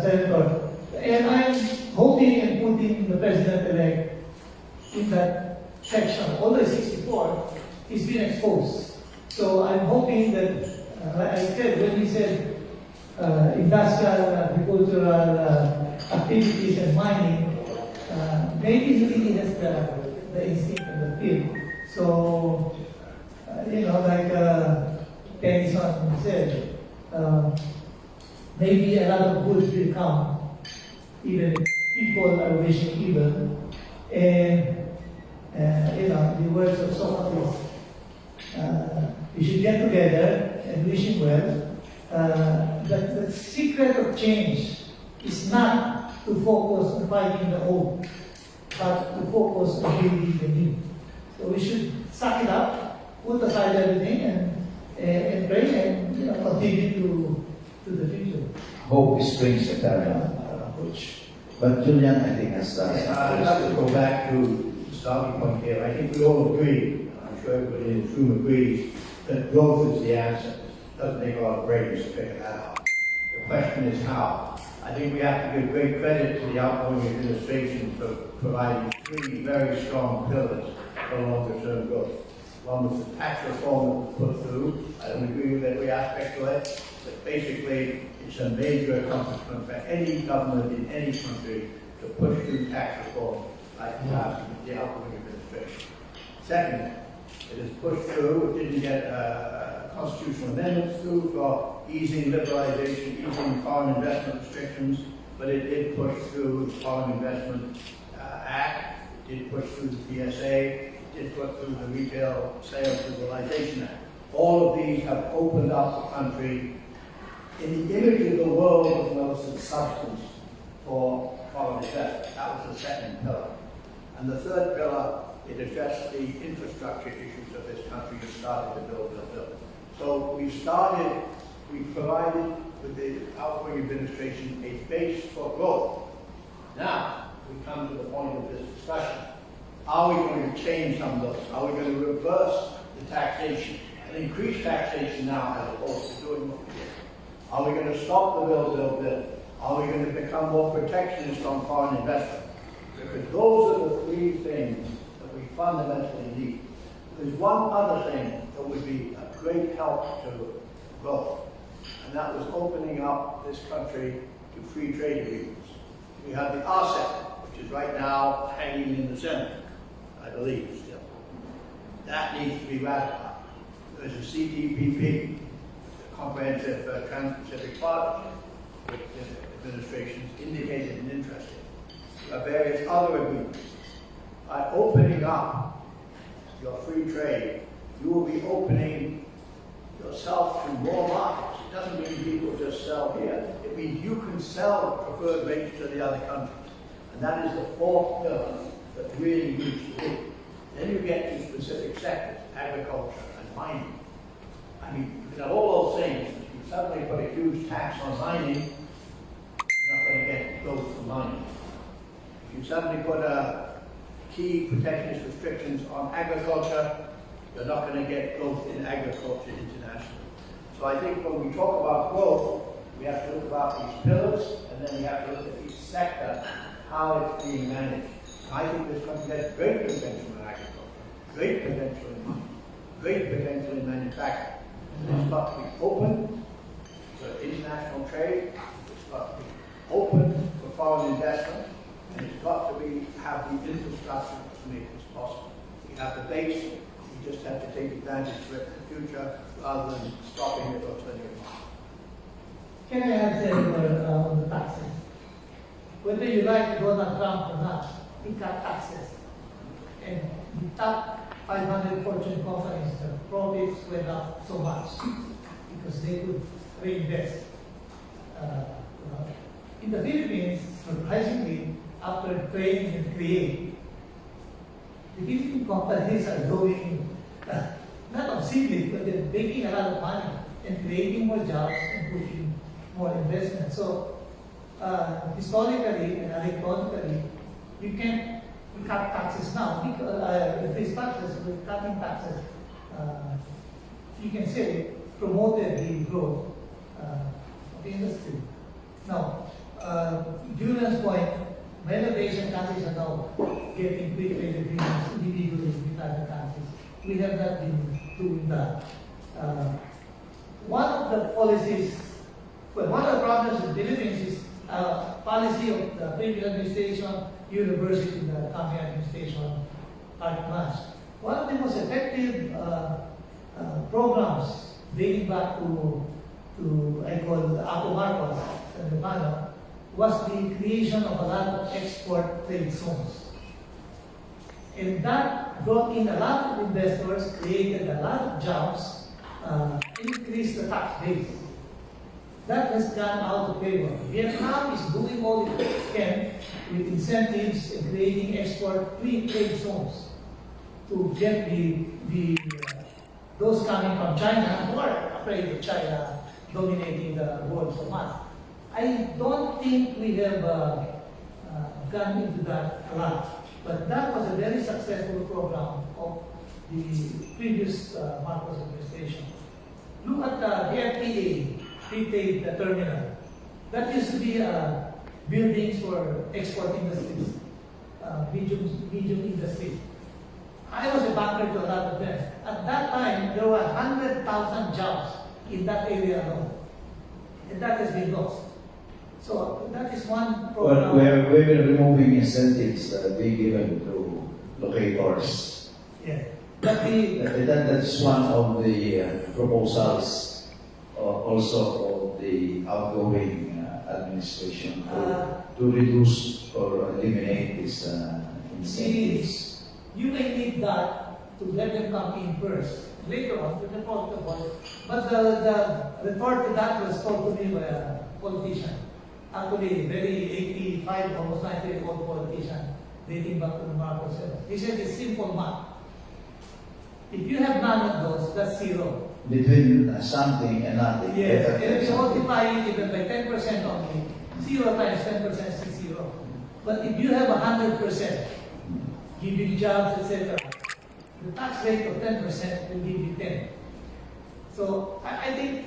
Senator. And I'm hoping and putting the President-elect in that section. Although 64, he's been exposed. So I'm hoping that, like I said, when he said industrial, agricultural activities and mining, maybe he really has the instinct and the feel. So, you know, like Tennyson said, maybe a lot of good will come, even if people are wishing evil. And, you know, the words of Socrates, we should get together and wish him well. The secret of change is not to focus on fighting the old, but to focus on building the new. So we should suck it up, put aside everything, and pray and continue to the future. Hope springs eternal approach. But Julian, I think, has done I'd like to go back to the starting point here. I think we all agree, I'm sure everybody in this room agrees, that growth is the answer. It doesn't take a lot of brains to figure that out. The question is how. I think we have to give great credit to the outgoing administration for providing three very strong pillars for longer-term growth. One was the tax reform that was put through. I don't agree with every aspect of it, but basically it's a major accomplishment for any government in any country to push through tax reform like the outgoing administration. Second, it is pushed through. It didn't get constitutional amendments through for easing liberalization, easing foreign investment restrictions, but it did push through the Foreign Investment Act, it did push through the PSA, it did push through the Retail Sales Liberalization Act. All of these have opened up the country in the image of the world as well as its substance for foreign investment. That was the second pillar. And the third pillar, it addressed the infrastructure issues of this country and started to build. So we provided with the outgoing administration a base for growth. Now, we come to the point of this discussion. Are we going to change some of those? Are we going to reverse the taxation and increase taxation now as opposed to doing what we did? Are we going to stop the bill? Are we going to become more protectionist on foreign investment? Because those are the three things that we fundamentally need. There's one other thing that would be a great help to growth, and that was opening up this country to free trade agreements. We have the RCEP, which is right now hanging in the Senate, I believe still. That needs to be ratified. There's a CTPP, the Comprehensive Trans-Pacific Partnership, which the administration's indicated an interest in. There are various other agreements. By opening up your free trade, you will be opening yourself to more markets. It doesn't mean people just sell here. It means you can sell preferred rates to the other countries. And that is the fourth pillar that really needs to be. Then you get to specific sectors, agriculture and mining. I mean, you got all those things. If you suddenly put a huge tax on mining, you're not going to get growth from mining. If you suddenly put key protectionist restrictions on agriculture, you're not going to get growth in agriculture internationally. So I think when we talk about growth, we have to look about these pillars, and then we have to look at each sector, how it's being managed. And I think this country has great potential in agriculture, great potential in mining, great potential in manufacturing. It's got to be open to international trade, it's got to be open for foreign investment, and it's got to have the infrastructure to make this possible. We have the base, we just have to take advantage of it in the future rather than stopping it or turning it off. Can I add on the taxes? Whether you like Donald Trump or not, he cut taxes. And the top 500 Fortune companies, the profits went up so much because they could reinvest. In the Philippines, surprisingly, after training and create, the Philippine companies are growing, not obscenely, but they're making a lot of money and creating more jobs and pushing more investment. So, historically and electronically, you can't cut taxes now. Increase taxes, with cutting taxes, you can say, promoted the growth of the industry. Now, Julian's point, many of the Asian countries are now getting free trade agreements individually with other countries. We have not been doing that. One of the policies, one of the problems with the Philippines is policy of the previous administration, university, the Kapihan administration, carte blanche. One of the most effective programs dating back to I call Ako Marcos and Romano, was the creation of a lot of export trade zones. And that brought in a lot of investors, created a lot of jobs, increased the tax base. That has gone out of favor. Vietnam is doing all it can with incentives and creating export free trade zones to get those coming from China who are afraid of China dominating the world so much. I don't think we have gone into that a lot, but that was a very successful program of the previous Marcos administration. Look at the KRTV prepaid terminal. That used to be buildings for export industries, medium industries. I was a banker to a lot of them. At that time, there were 100,000 jobs in that area alone, and that has been lost. So that is one program. Well, we've been removing incentives being given to locators. Yeah. But That's one of the proposals also of the outgoing administration to reduce or eliminate this incentives. You may need that to let them come in first. Later on, with the protocol. But the retort to that was told to me by a politician. Actually, very 85, almost 90-year-old politician, dating back to the Marcos era. He said it's simple math. If you have none of those, that's zero. Between something and nothing. Yes, better and than if you something. multipy it even by 10% only, 0 times 10% is 0. But if you have 100%, giving jobs, etc., the tax rate of 10% will give you 10. So I think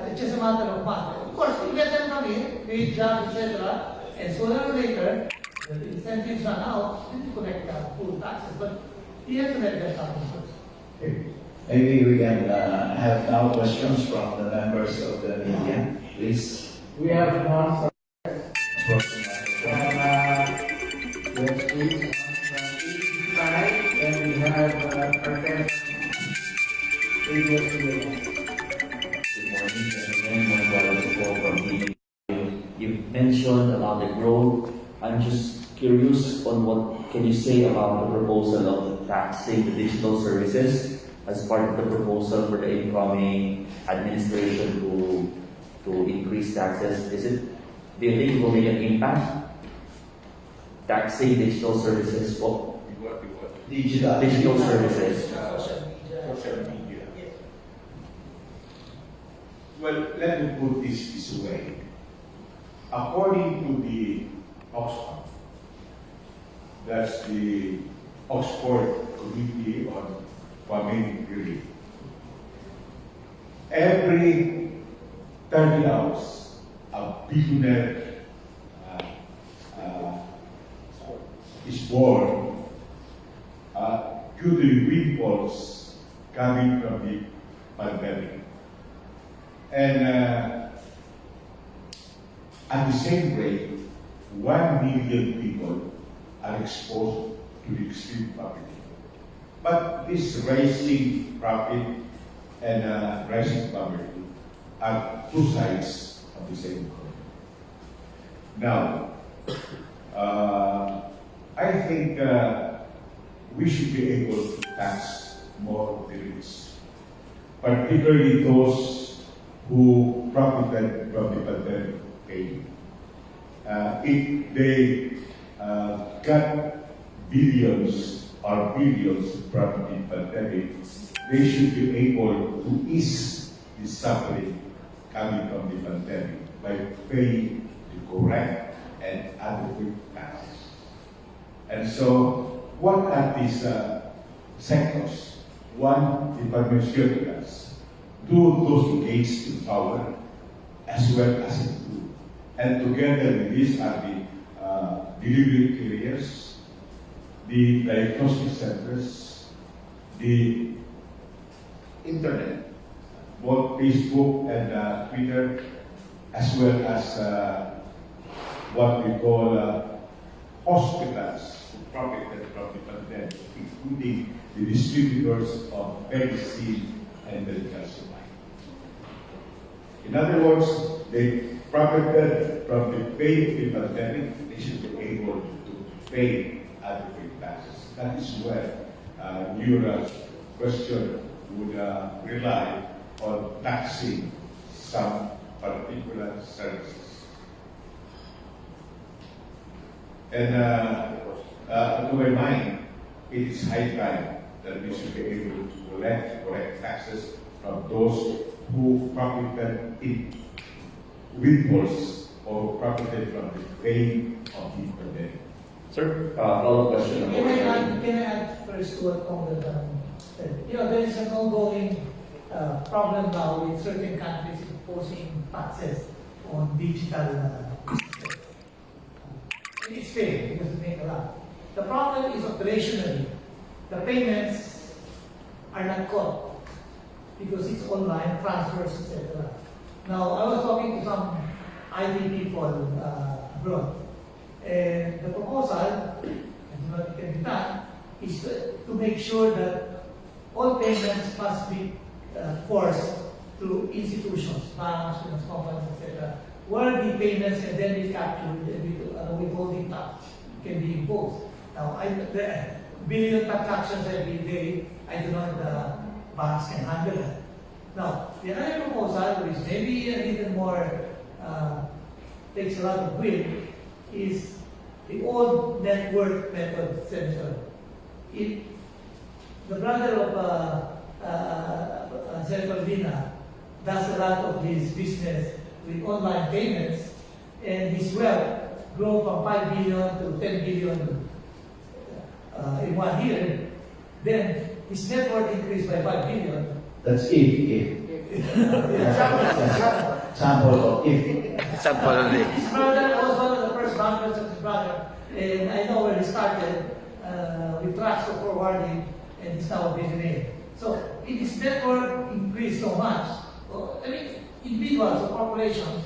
it's just a matter of math. Of course, you let them come in, create jobs, etc., and sooner or later, the incentives run out, then you collect full taxes. But you have to let them come in first. Okay. Maybe we can have now questions from the members of the media, please. We have one Approach the microphone. yes, please, from side, and we have our friend, Good morning, gentlemen. One support from the you've mentioned about the growth. I'm just curious on what can you say about the proposal of taxing the digital services as part of the proposal for the incoming administration to increase taxes. Do you think it will make an impact? Taxing digital services for digital services. Social media. Well, let me put this way. According to the Oxfam, that's the Oxford Committee on Family Relief, every 30 hours, a billionaire is born due to the windfalls coming from the pandemic. And at the same rate, 1 million people are exposed to the extreme poverty. But this rising profit and rising poverty are two sides of the same coin. Now, I think we should be able to tax more of the rich, particularly those who profited from the pandemic pain. If they got billions or billions from the pandemic, they should be able to ease the suffering coming from the pandemic by paying the correct and adequate taxes. And so, what are these sectors? One, the pharmaceuticals. Do those engaged in power as well as in food. And together with these are the delivery carriers, the diagnostic centers, the internet, both Facebook and Twitter, as well as what we call hospitals who profited from the pandemic, including the distributors of medicine and medical supply. In other words, they profited from the pain of the pandemic. They should be able to pay adequate taxes. That is where your question would rely on taxing some particular services. And to my mind, it is high time that we should be able to collect correct taxes from those who profited in windfalls or profited from the pain of the pandemic. Sir, follow-up question. Can I add first to what Congressman said? You know, there is an ongoing problem now with certain countries imposing taxes on digital it's fair because it makes a lot. The problem is operationally. The payments are not caught because it's online, transfers, etc. Now, I was talking to some IT people abroad, and the proposal, and what can be done, is to make sure that all payments must be forced to institutions, banks, insurance companies, etc., where the payments can then be captured and withholding tax can be imposed. Now, the billion transactions every day, I do not the banks can handle that. Now, the other proposal, which maybe a little more takes a lot of will, is the old net worth method sensor. If the brother of Senator Lina does a lot of his business with online payments, and his wealth grow from 5 billion to 10 billion in 1 year, then his net worth increased by 5 billion. That's if. Sample of if. Sample only. His brother was one of the first bankers of his brother, and I know where he started with transfer forwarding, and he's now a billionaire. So if his net worth increased so much, I mean, individuals or corporations,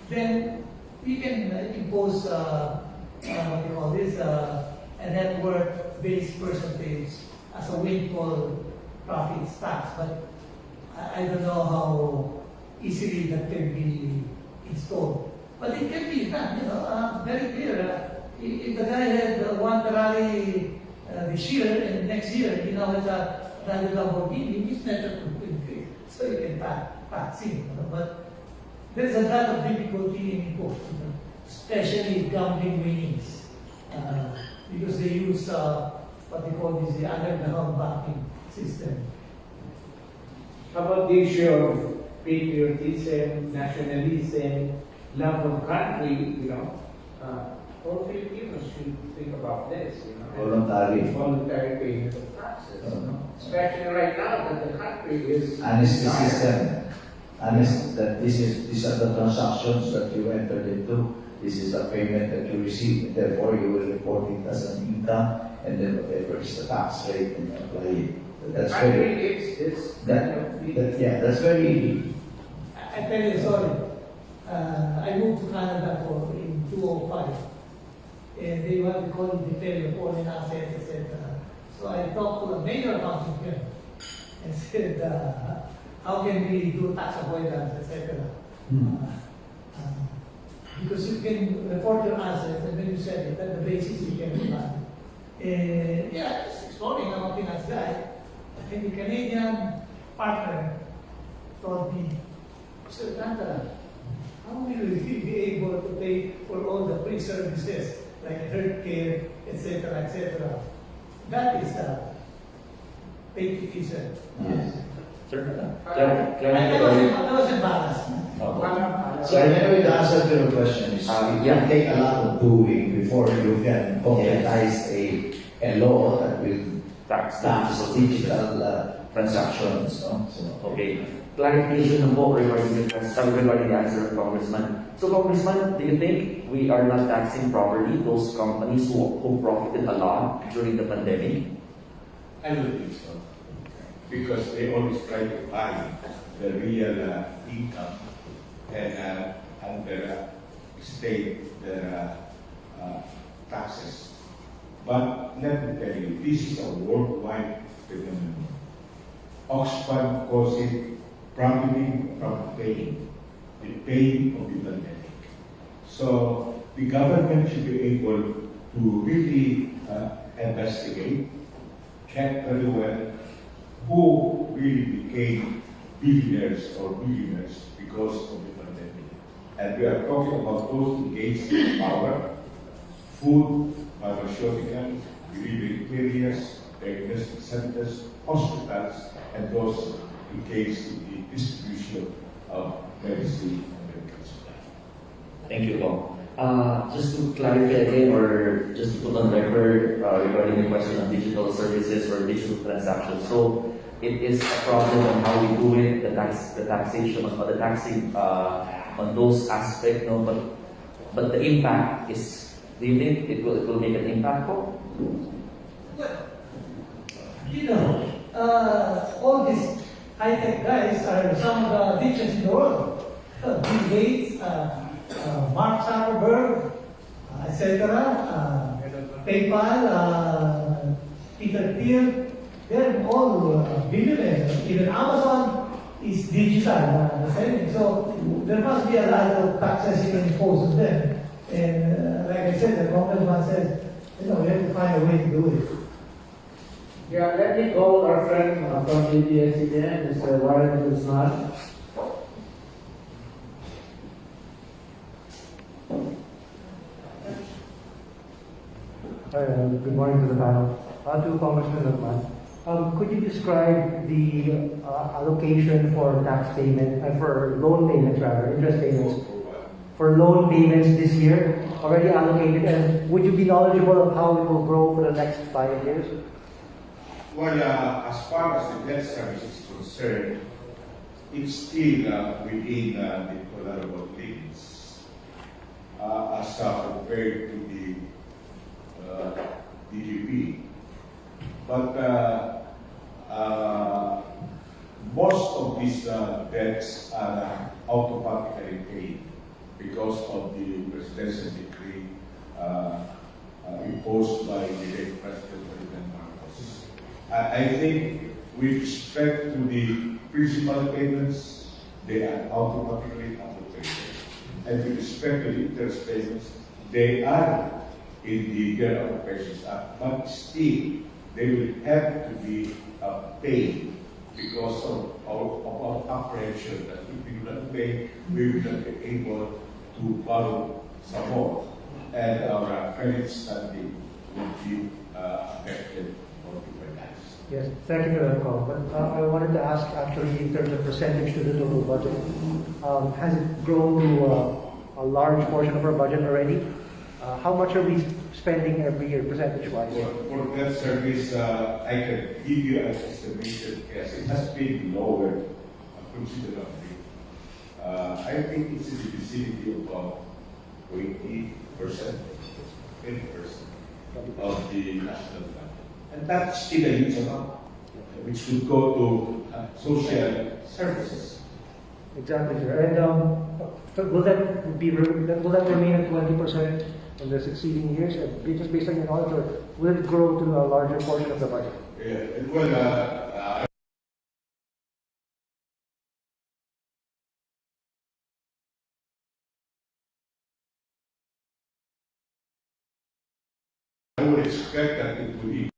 then we can impose what do you call this, a net worth-based percentage as a windfall profits tax. But I don't know how easily that can be installed. But it can be done, very clear. If the guy had one Ferrari this year and next year, now has another Lamborghini, his net worth will increase. So you can tax him. But there's a lot of difficulty in import, especially gambling winnings, because they use what they call the underground banking system. How about the issue of patriotism, nationalism, love of country, all Filipinos should think about this, Voluntary. Voluntary payment of taxes, Especially right now that the country is... Honest the system. Honest that these are the transactions that you entered into. This is the payment that you receive. Therefore, you will report it as an income, and then whatever is the tax rate and apply it. That's very. That's very easy. I tell you, sorry. I moved to Canada in 2005, and they want to call it the failure of foreign assets, etc. So I talked to a major accounting firm and said, how can we do tax avoidance, etc. Because you can report your assets, and then you said it, at the basis you can run. Just exploring, I'm a finance guy. And the Canadian partner told me, Sir Tanta, how will we be able to pay for all the free services like healthcare, etc., etc.? That is patriotism. Yes. Sir, I was embarrassed. So anyway, the answer to your question is it will take a lot of doing before you can concretize a law that will tax digital transactions. So, Okay. Clarification po regarding the answer of Congressman. So, Congressman, do you think we are not taxing properly those companies who profited a lot during the pandemic? I don't think so. Because they always try to find the real income and state their taxes. But let me tell you, this is a worldwide phenomenon. Oxfam calls it profiting from pain, the pain of the pandemic. So the government should be able to really investigate, check very well who really became billionaires or billionaires because of the pandemic. And we are talking about those engaged in power, food, pharmaceuticals, delivery areas, diagnostic centers, hospitals, and those engaged in the distribution of medicine and medical supply. Thank you, Paul. Just to clarify again, or just to put on record regarding the question of digital services or digital transactions. So it is a problem on how we do it, the taxation, or the taxing on those aspects. No, but the impact is. Do you think it will make an impact, Paul? Well, all these high-tech guys are some of the richest in the world. Bill Gates, Mark Zuckerberg, etc., PayPal, Peter Thiel, they're all billionaires. Even Amazon is digital na sending. So there must be a lot of taxes imposed on them. And like I said, the congressman says, you know, we have to find a way to do it. Yeah, let me call our friend from ABS-CBN, Mr. Warren Guzman. Hi, good morning to the panel. To Congressman Lukman. Could you describe the allocation for tax payment, for loan payments rather, interest payments, for loan payments this year already allocated, and would you be knowledgeable of how it will grow for the next 5 years? Well, as far as the debt service is concerned, it's still within the tolerable limits as compared to the DGP. But most of these debts are automatically paid because of the presidential decree imposed by the late President Ferdinand Marcos. I think with respect to the principal payments, they are automatically allocated. And with respect to the interest payments, they are in the General Operations Act, but still they will have to be paid because of our apprehension that if we do not pay, we will not be able to borrow some more, and our credit standing will be affected or penalized. Yes, thank you for that call. But I wanted to ask actually in terms of percentage to the total budget, has it grown to a large portion of our budget already? How much are we spending every year percentage-wise? For that service, I can give you an estimation. Yes, it has been lower considerably. I think it's in the vicinity of about 20%, 20% of the national budget. And that's still a huge amount, which would go to social services. Exactly, sir. And will that remain at 20% in the succeeding years, just based on your knowledge, or will it grow to a larger portion of the budget? Yeah, well, I would expect that it would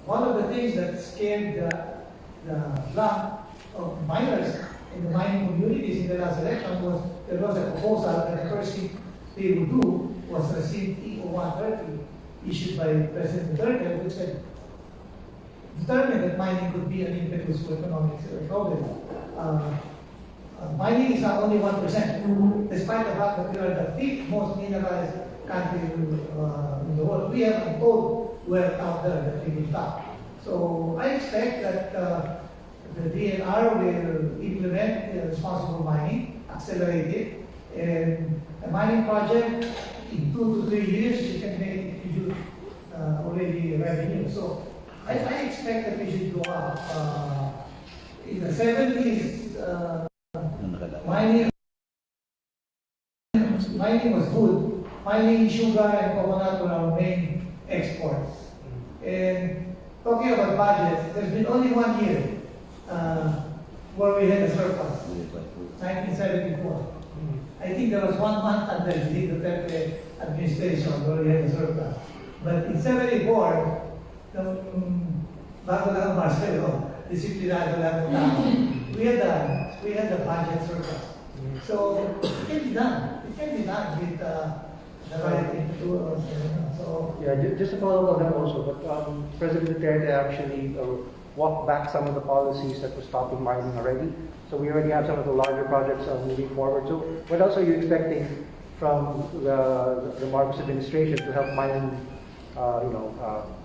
one of the things that scared the block of miners in the mining communities in the last election was there was a proposal that the first thing they would do was receive EO 130 issued by President Duterte, which said determined that mining could be an impetus for economic recovery. Mining is not only 1%, despite the fact that we are the fifth most mineralized country in the world. We have untold wealth out there that we will tap. So I expect that the DNR will implement responsible mining, accelerate it, and a mining project in 2 to 3 years you can make huge already revenue. So I expect that we should go up. In the 70s, mining was good. Mining, sugar, and coconut were our main exports. And talking about budgets, there's been only 1 year where we had a surplus, 1974. I think there was 1 month under the Duterte administration where we had a surplus. But in 74, bago lang Marcelo, disiplinado lang ng we had a budget surplus. So it can be done. It can be done with the right thing to do. So Yeah, just to follow up on that also, but President Duterte actually walked back some of the policies that were stopping mining already. So we already have some of the larger projects moving forward. So what else are you expecting from the Marcos administration to help mining,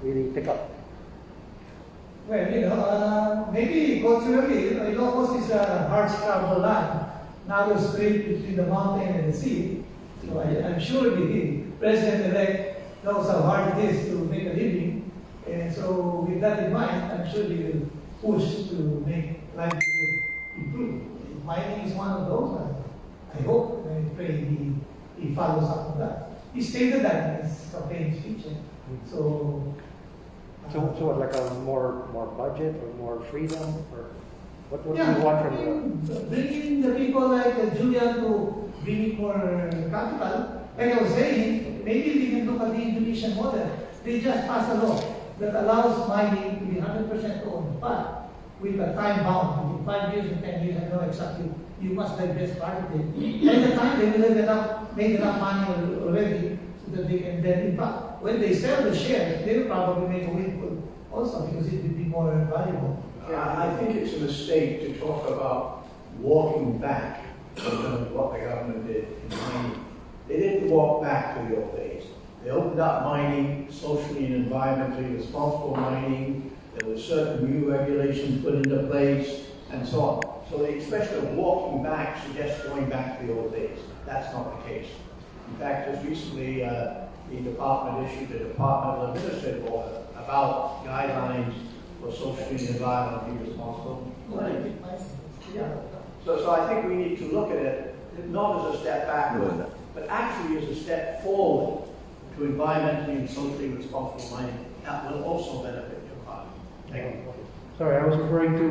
really pick up? well, maybe culturally, Ilocos is a hard-scrabble land, narrow strait between the mountain and the sea. So I'm sure the President-elect knows how hard it is to make a living. And so with that in mind, I'm sure he will push to make livelihood improve. Mining is one of those. I hope and I pray he follows up on that. He stated that in his campaign speech. So So what, like a more budget or more freedom, or what do yeah, you want from bringing the people like Julian to bring more capital. Like I was saying, maybe we can look at the Indonesian model. They just passed a law that allows mining to be 100% owned, but with a time bound, within 5 years and 10 years, I know exactly, you must divest part of it. By the time they will have made enough money already so that they can then impact. When they sell the shares, they will probably make a windfall also because it will be more valuable. I think it's a mistake to talk about walking back from what the government did in mining. They didn't walk back to the old days. They opened up mining, socially and environmentally responsible mining. There were certain new regulations put into place, and so on. So the expression of walking back suggests going back to the old days. That's not the case. In fact, just recently, the department issued a departmental administrative order about guidelines for socially and environmentally responsible mining. Yeah. So I think we need to look at it not as a step backward, but actually as a step forward to environmentally and socially responsible mining. That will also benefit your economy. Thank you. Sorry, I was referring to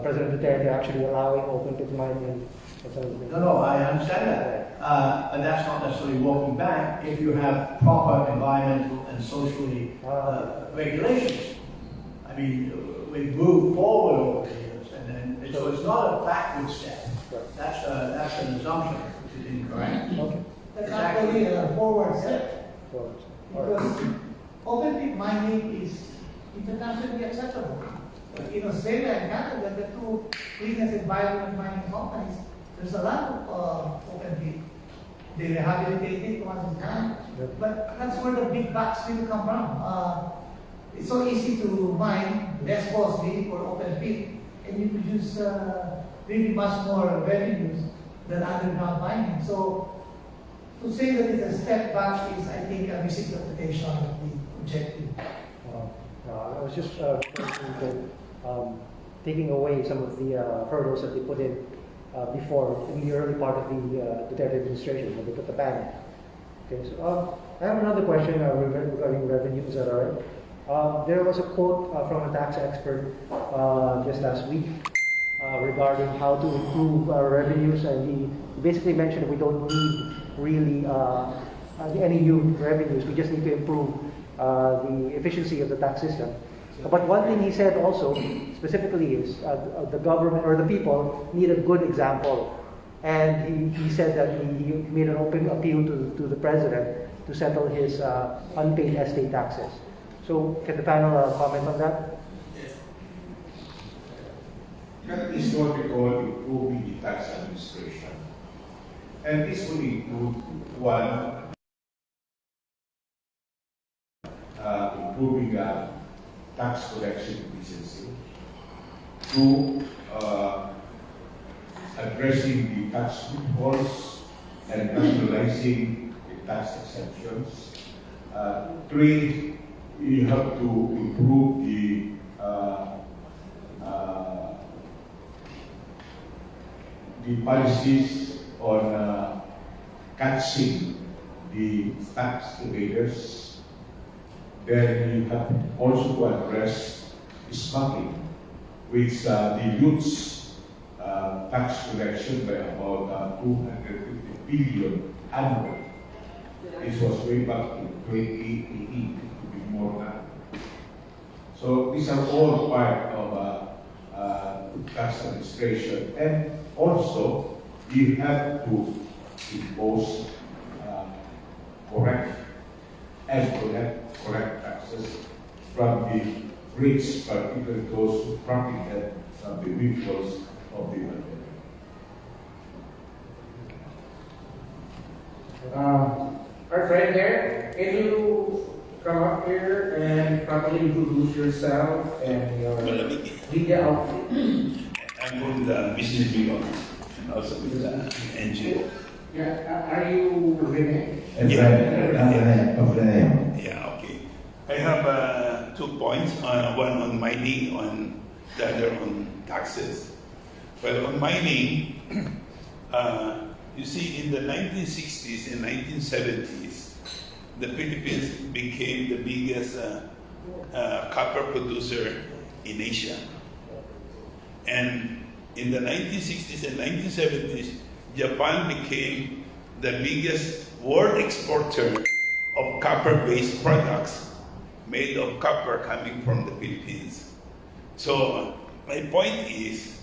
President Duterte actually allowing open pit mining and some of the things. No, I understand that. And that's not necessarily walking back if you have proper environmental and socially regulations. I mean, we've moved forward over the years, and so it's not a backward step. That's an assumption, which is incorrect. Okay. That's actually a forward step. So, all right. Because open pit mining is internationally acceptable. But in Australia and Canada, the two biggest environment mining companies, there's a lot of open pit. They rehabilitate it once it's done. But that's where the big bucks will come from. It's so easy to mine, less costly for open pit, and you produce really much more revenues than underground mining. So to say that it's a step back is, I think, a misinterpretation of the objective. I was just taking away some of the hurdles that they put in before, in the early part of the Duterte administration, when they put the ban. Okay, so I have another question regarding revenue. Is that all right? There was a quote from a tax expert just last week regarding how to improve our revenues, and he basically mentioned we don't need really any new revenues. We just need to improve the efficiency of the tax system. But one thing he said also, specifically, is the government or the people need a good example. And he said that he made an open appeal to the president to settle his unpaid estate taxes. So can the panel comment on that? That is what we call improving the tax administration. And this will include one, improving tax collection efficiency. Two, addressing the tax loopholes and nationalizing the tax exemptions. Three, you have to improve the policies on catching the tax evaders. Then you have also to address smuggling, which dilutes tax collection by about 250 billion annually. This was way back in 2018, to be more than. So these are all part of tax administration, and also you have to impose correct taxes from the rich, particularly those who profited from the windfalls of the pandemic. Our friend there, can you come up here and properly introduce yourself and your media outfit? I'm from the business bureau and also with the NGO. Yeah, are you Rene? Yeah, okay. I have 2 points, one on mining, on the other on taxes. Well, on mining, you see, in the 1960s and 1970s, the Philippines became the biggest copper producer in Asia. And in the 1960s and 1970s, Japan became the biggest world exporter of copper-based products made of copper coming from the Philippines. So my point is,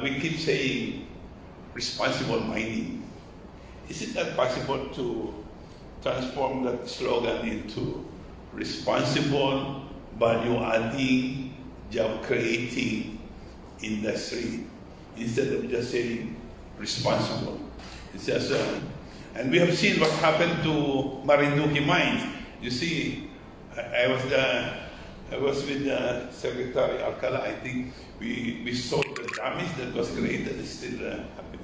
we keep saying responsible mining. Is it not possible to transform that slogan into responsible, value-adding, job-creating industry, instead of just saying responsible? It's just, and we have seen what happened to Marinduque mines. You see, I was with Secretary Alcala. I think we saw the damage that was created. Is still happening.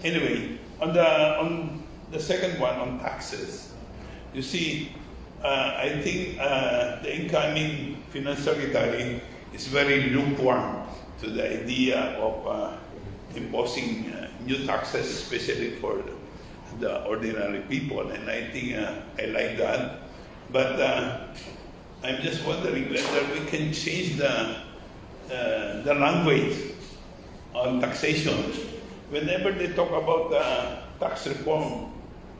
Anyway, on the second one, on taxes, you see, I think the incoming finance secretary is very lukewarm to the idea of imposing new taxes, especially for the ordinary people, and I think I like that. But I'm just wondering whether we can change the language on taxation. Whenever they talk about tax reform,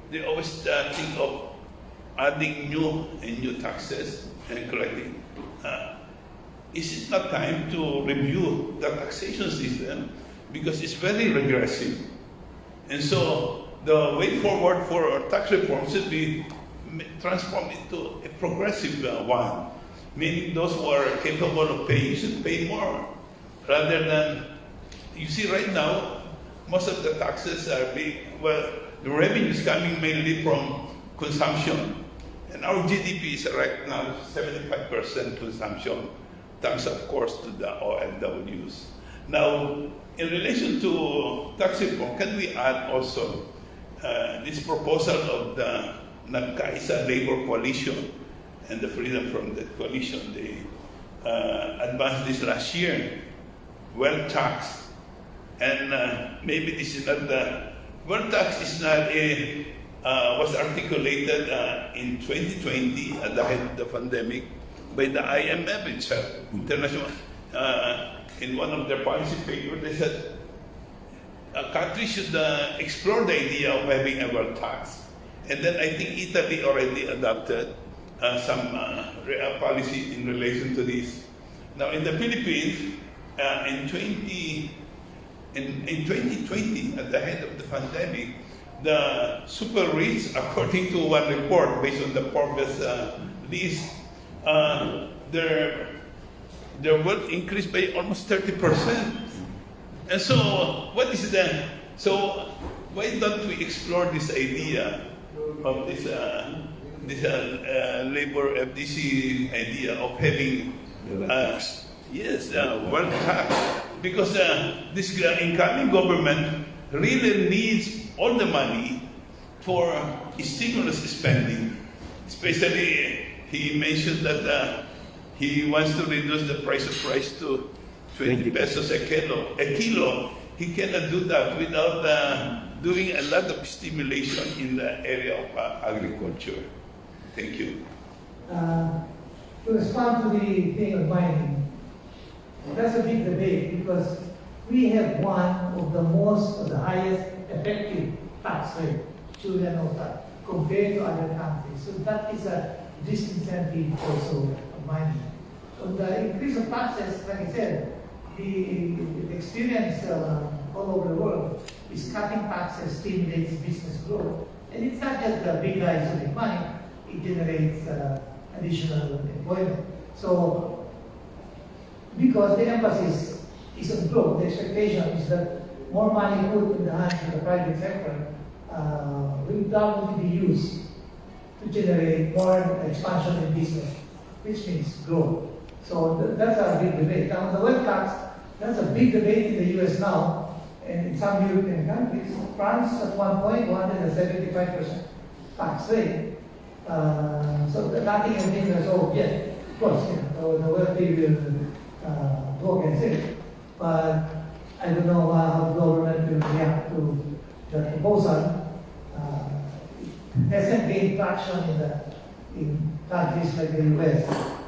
they always think of adding new taxes and collecting. Is it not time to review the taxation system, because it's very regressive? And so the way forward for tax reform should be transformed into a progressive one, meaning those who are capable of paying should pay more, rather than, you see right now, most of the taxes are the revenue is coming mainly from consumption. And our GDP is right now 75% consumption, thanks of course to the OFWs. Now, in relation to tax reform, can we add also this proposal of the Nagkaisa Labor Coalition and the Freedom from Debt Coalition? They advanced this last year, wealth tax. And maybe this is not the, wealth tax is not was articulated in 2020 at the height of the pandemic by the IMF itself, international. In one of their policy papers, they said a country should explore the idea of having a wealth tax. And then I think Italy already adopted policy in relation to this. Now, in the Philippines, in 2020, at the head of the pandemic, the super rich, according to one report based on the Forbes list, their wealth increased by almost 30%. And so, what is that? So, why don't we explore this idea of this labor FDC idea of having wealth tax? Because this incoming government really needs all the money for stimulus spending. Especially, he mentioned that he wants to reduce the price of rice to 20 pesos a kilo. He cannot do that without doing a lot of stimulation in the area of agriculture. Thank you. To respond to the thing of mining, that's a big debate because we have one of the highest effective tax rate, compared to other countries. So that is a disincentive also of mining. So the increase of taxes, like I said, the experience all over the world is cutting taxes stimulates business growth. And it's not just the big guys who make money, it generates additional employment. So, because the emphasis is on growth, the expectation is that more money put in the hands of the private sector will probably be used to generate more expansion in business, which means growth. So that's a big debate. Now, the wealth tax, that's a big debate in the US now, and in some European countries. France at one point wanted a 75% tax rate. So nothing has been resolved yet. Of course, the wealthy will go against it. But I don't know how the government will react to the proposal. It hasn't gained traction in countries like the US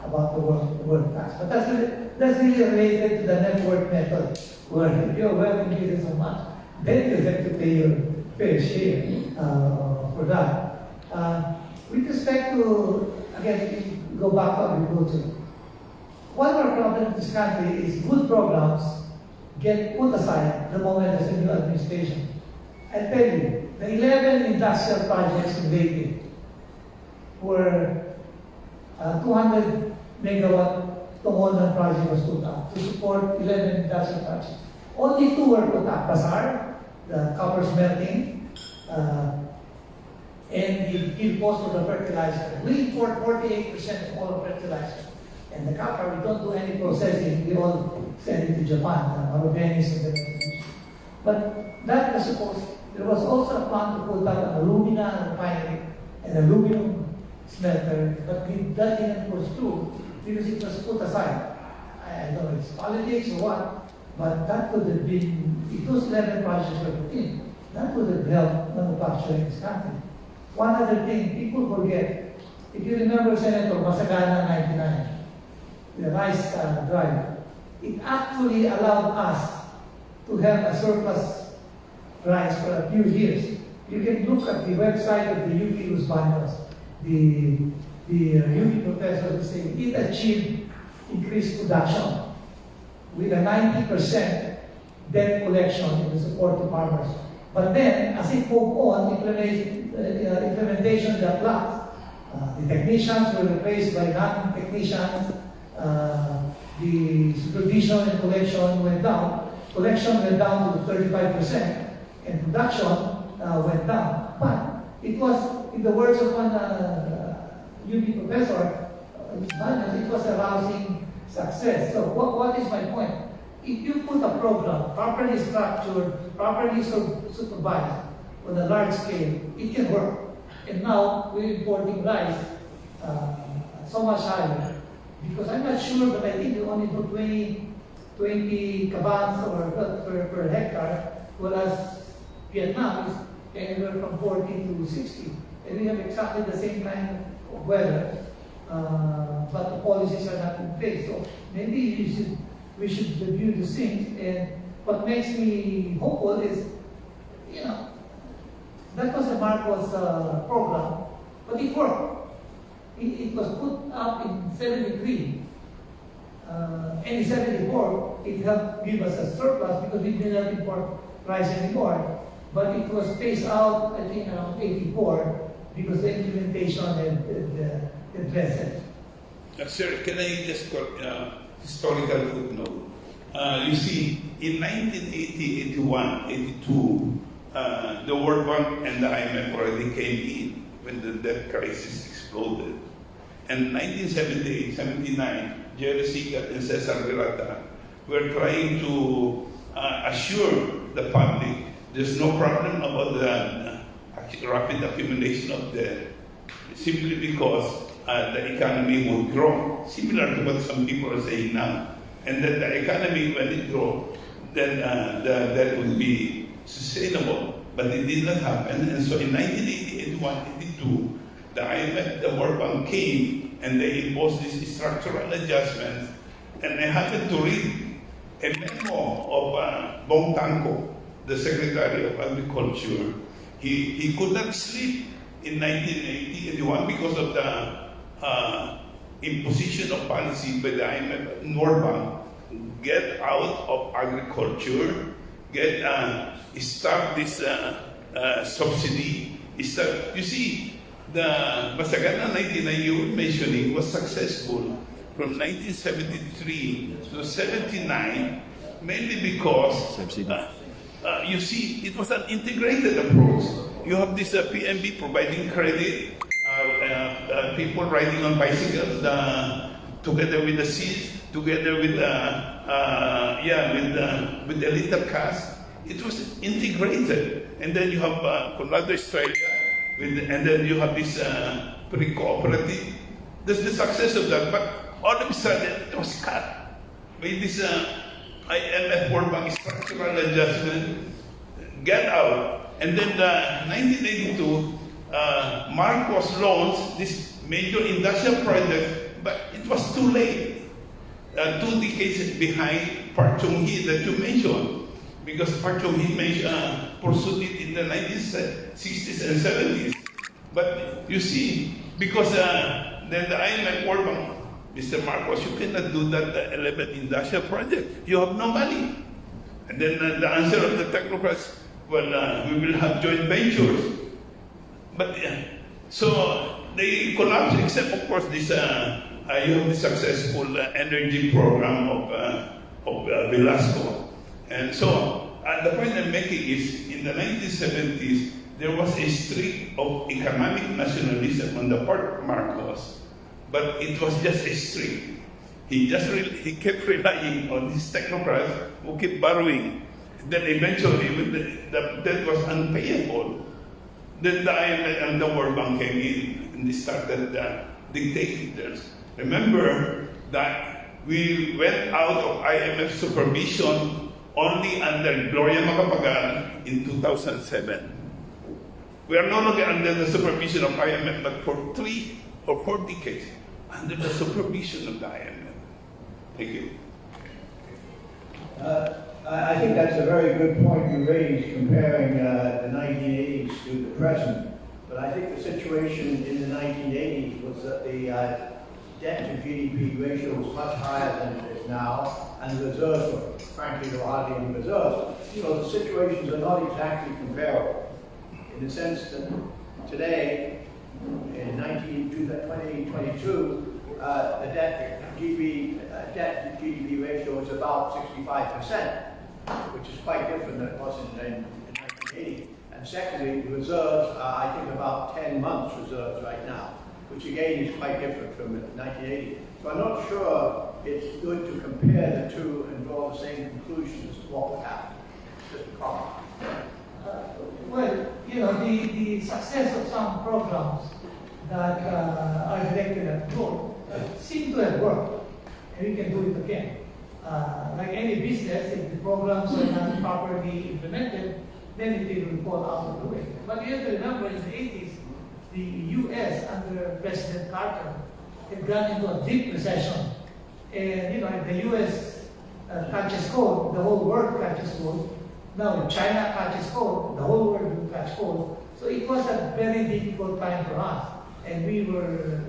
about the wealth tax. But that's really related to the network method, where if you're wealth increases so much, then you have to pay your fair share for that. With respect to, again, if you go back to agriculture, one of our problems in this country is good programs get put aside the moment there's a new administration. I tell you, the 11 industrial projects in Leyte were 200 megawatt Tongolan project was put up to support 11 industrial projects. Only 2 were put up, Pasar, the copper smelting, and the field post for the fertilizer. We import 48% of all the fertilizer. And the copper, we don't do any processing, we all send it to Japan, our Venice and the rest. But that was supposed, there was also a plan to put up an alumina refinery and aluminum smelter, but that didn't push through because it was put aside. I don't know if it's politics or what, but that could have been, if those 11 projects were put in, that would have helped manufacturing in this country. One other thing, people forget, if you remember Senator Masagana 99, the rice drive, it actually allowed us to have a surplus rice for a few years. You can look at the website of the UP Los Baños, the UP professor who say it achieved increased production with a 90% debt collection in the support to farmers. But then, as it moved on, implementation got lax. The technicians were replaced by non-technicians. The supervision and collection went down. Collection went down to 35%, and production went down. But it was, in the words of one UP professor, it was a rousing success. So what is my point? If you put a program properly structured, properly supervised on a large scale, it can work. And now we're importing rice so much higher. Because I'm not sure, but I think you only do 20 kabans or per hectare, whereas Vietnam is anywhere from 40 to 60. And we have exactly the same kind of weather, but the policies are not in place. So maybe we should review these things. And what makes me hopeful is, that was a Marcos program, but it worked. it was put up in 73. And in 74, it helped give us a surplus because we did not import rice anymore. But it was phased out, I think, around 84 because the implementation and the dresses. Sir, can I just call historical footnote? You see, in 1980, 81, 82, the World Bank and the IMF already came in when the debt crisis exploded. And 1978, 79, Jerry Sigat and Cesar Virata were trying to assure the public there's no problem about the rapid accumulation of debt, simply because the economy would grow, similar to what some people are saying now. And that the economy, when it grows, then the debt would be sustainable. But it did not happen. And so in 1980, 81, 82, the IMF, the World Bank came and they imposed these structural adjustments. And I happened to read a memo of Bong Tangco, the Secretary of Agriculture. He could not sleep in 1980, 81 because of the imposition of policy by the IMF and World Bank. Get out of agriculture, stop this subsidy. You see, the Masagana 99 you were mentioning was successful from 1973 to 79, mainly because you see, it was an integrated approach. You have this PMB providing credit, people riding on bicycles, together with the seeds, together with the little cars. It was integrated, and then you have Colorado, Australia, and then you have this pre-cooperative. That's the success of that. But all of a sudden, it was cut by this IMF World Bank structural adjustment. Get out, and then 1982, Marcos launched this major industrial project, but it was too late. 2 decades behind Park Chung-hee that you mentioned, because Park Chung-hee pursued it in the 1960s and 70s. But you see, because then the IMF World Bank, Mr. Marcos, you cannot do that 11 industrial project. You have no money. And then the answer of the technocrats, well, we will have joint ventures. But so they collapsed, except of course this you have the successful energy program of Velasco. And so the point I'm making is, in the 1970s, there was a streak of economic nationalism on the part of Marcos, but it was just a streak. He kept relying on these technocrats who kept borrowing. Then eventually, when the debt was unpayable, then the IMF and the World Bank came in and they started dictating terms. Remember that we went out of IMF supervision only under Gloria Macapagal in 2007. We are no longer under the supervision of IMF, but for 3 or 4 decades, under the supervision of the IMF. Thank you. I think that's a very good point you raised, comparing the 1980s to the present. But I think the situation in the 1980s was that the debt to GDP ratio was much higher than it is now, and the reserves were, frankly, there were hardly any reserves. So the situations are not exactly comparable, in the sense that today, in 2022, the debt to GDP ratio is about 65%, which is quite different than it was in 1980. And secondly, the reserves are, I think, about 10 months reserves right now, which again is quite different from 1980. So I'm not sure it's good to compare the two and draw the same conclusions as to what would happen. Just a comment. Well, you know, the success of some programs that are directed at growth seem to have worked, and we can do it again. Like any business, if the programs are not properly implemented, then it will fall out of the way. But you have to remember, in the 80s, the U.S. under President Carter had gone into a deep recession. And, you know, if the U.S. catches cold, the whole world catches cold. Now, if China catches cold, the whole world will catch cold. So it was a very difficult time for us. And we were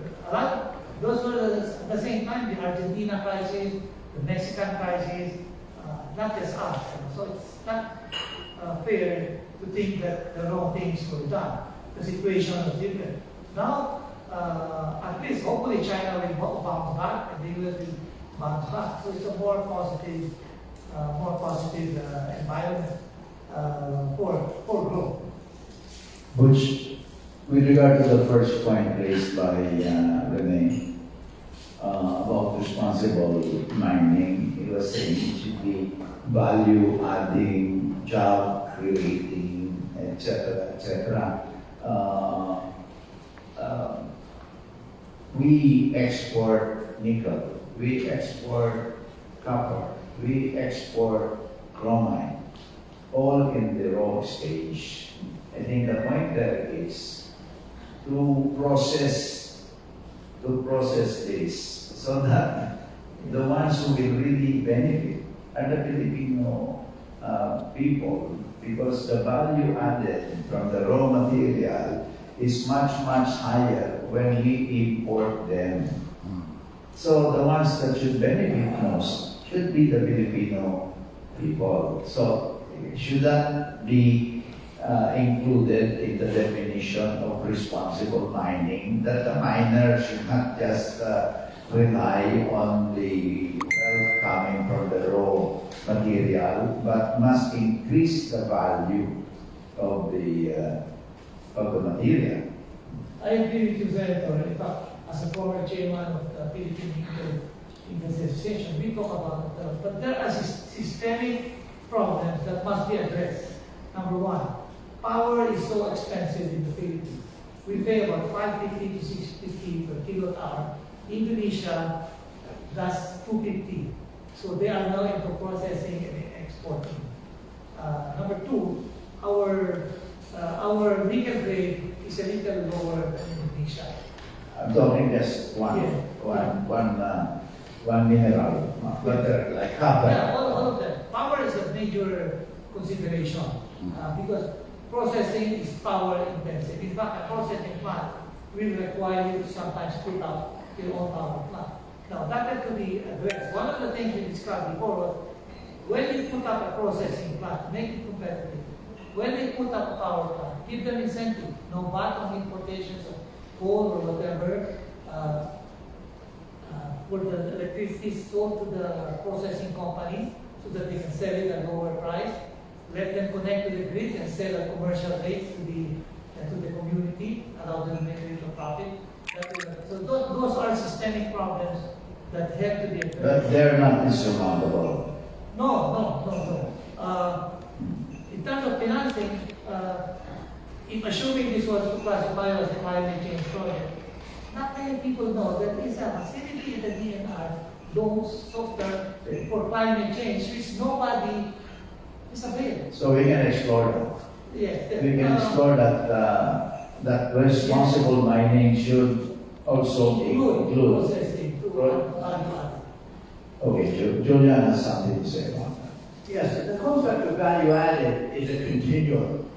those were at the same time the Argentina crisis, the Mexican crisis, not just us. So it's not fair to think that the wrong things were done. The situation was different. Now, at least hopefully China will bounce back and the US will bounce back. So it's a more positive environment for growth. Which, with regard to the first point raised by Rene about responsible mining, he was saying it should be value adding, job creating, etc., etc. We export nickel, we export copper, we export chromite, all in the raw stage. I think the point there is to process this so that the ones who will really benefit are the Filipino people, because the value added from the raw material is much, much higher when we import them. So the ones that should benefit most should be the Filipino people. So should that be included in the definition of responsible mining, that the miner should not just rely on the wealth coming from the raw material, but must increase the value of the material. I agree with you, Senator. In fact, as a former chairman of the Philippine Industry Association, we talk about it. But there are systemic problems that must be addressed. Number one, power is so expensive in the Philippines. We pay about 550 to 650 per kilowatt hour. Indonesia does 250. So they are now into processing and exporting. Number two, our nickel grade is a little lower than Indonesia. I'm talking just one mineral, whether like copper. Yeah, all of them. Power is a major consideration because processing is power intensive. In fact, a processing plant will require you to sometimes put up your own power plant. Now, that has to be addressed. One of the things we described before was when you put up a processing plant, make it competitive. When they put up a power plant, give them incentive. No VAT on importations of coal or whatever. For the electricity sold to the processing companies so that they can sell it at a lower price. Let them connect to the grid and sell at commercial rates to the community, allow them to make a little profit. So those are systemic problems that have to be addressed. But they're not insurmountable. No. In terms of financing, if assuming this was classified as a climate change project, not many people know that there is a facility in the DNR, loans, software for climate change, which nobody is aware. So we can explore that. Yes. We can explore that responsible mining should also include. Processing. Okay, Julian has something to say about that. Yes, the concept of value added is a continuum.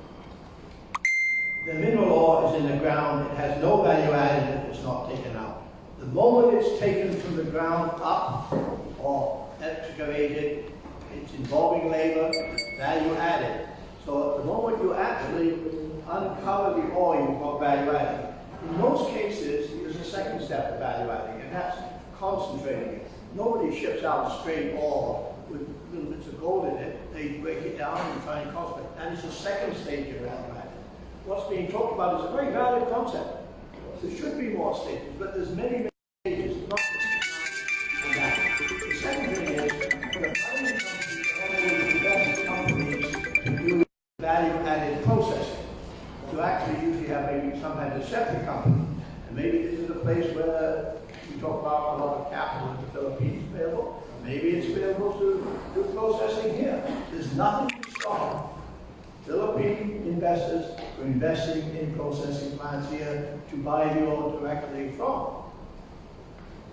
The mineral ore is in the ground, it has no value added if it's not taken out. The moment it's taken from the ground up or excavated, it's involving labor, value added. So at the moment you actually uncover the ore, you've got value added. In most cases, there's a second step of value adding, and that's concentrating it. Nobody ships out straight ore with little bits of gold in it. They break it down and try and concentrate. And it's a second stage of value adding. What's being talked about is a very valid concept. There should be more stages, but there's many stages, not just on that. The second thing is, the mining companies are always the best companies to do value-added processing. To actually usually have maybe sometimes a separate company. And maybe this is a place where we talk about a lot of capital in the Philippines available. Maybe it's available to do processing here. There's nothing to stop Philippine investors from investing in processing plants here to buy the ore directly from.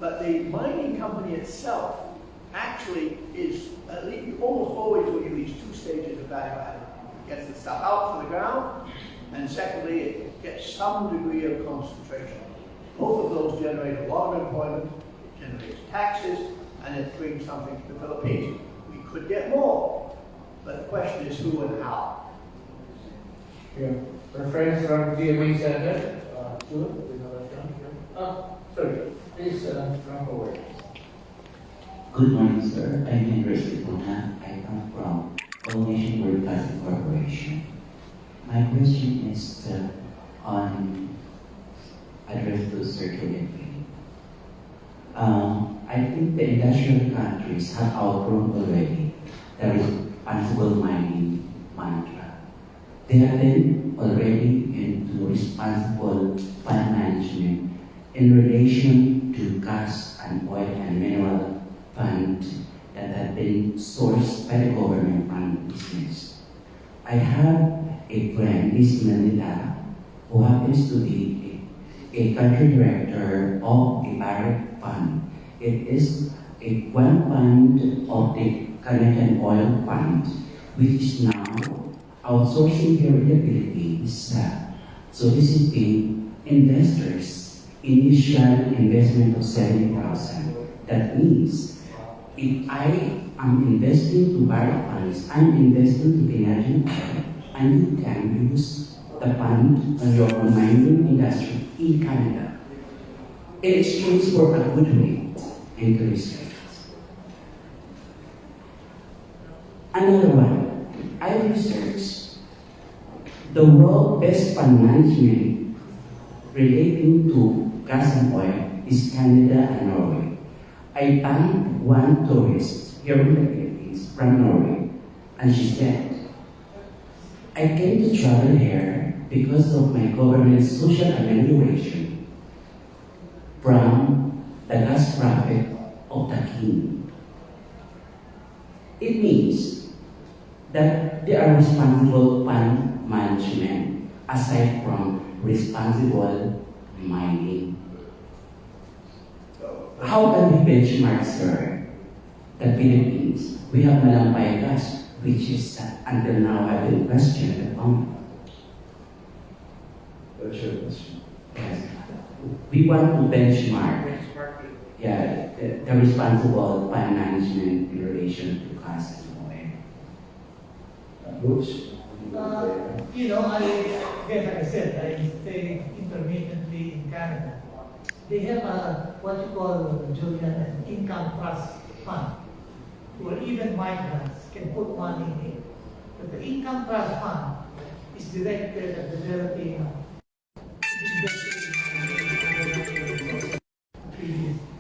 But the mining company itself actually is at least almost always will use two stages of value added. It gets the stuff out from the ground, and secondly, it gets some degree of concentration. Both of those generate a lot of employment, it generates taxes, and it brings something to the Philippines. We could get more, but the question is who and how. Yeah. Our friends from GMA Center, sorry, please come forward. Good morning, sir. I'm Henry Stipuna. I come from All Nation Broadcasting Corporation. My question is on address to Sir Kevin. I think the industrial countries have outgrown already the responsible mining mantra. They have been already into responsible fund management in relation to gas and oil and mineral funds that have been sourced by the government from business. I have a friend, Miss Manila, who happens to be a country director of a Barrick fund. It is one fund of the Canadian Oil Fund, which is now outsourcing here in the Philippines, soliciting investors, initial investment of 70,000. That means if I am investing to Barrick funds, I'm investing to Canadian oil, and you can use the fund on your mining industry in Canada in exchange for a good rate and interest rates. Another one, I researched the world best fund management relating to gas and oil is Canada and Norway. I found one tourist here in the Philippines from Norway, and she said, I came to travel here because of my government's social amelioration from the gas profit of the king. It means that they are responsible fund management aside from responsible mining. How can we benchmark, sir, the Philippines? We have Malampay gas, which is until now have been questioned upon. What's your question? Yes. We want to benchmark the responsible fund management in relation to gas and oil. Boots? Again, like I said, I stay intermittently in Canada. They have what you call, Julian, an income trust fund, where even migrants can put money in. But the income trust fund is directed at developing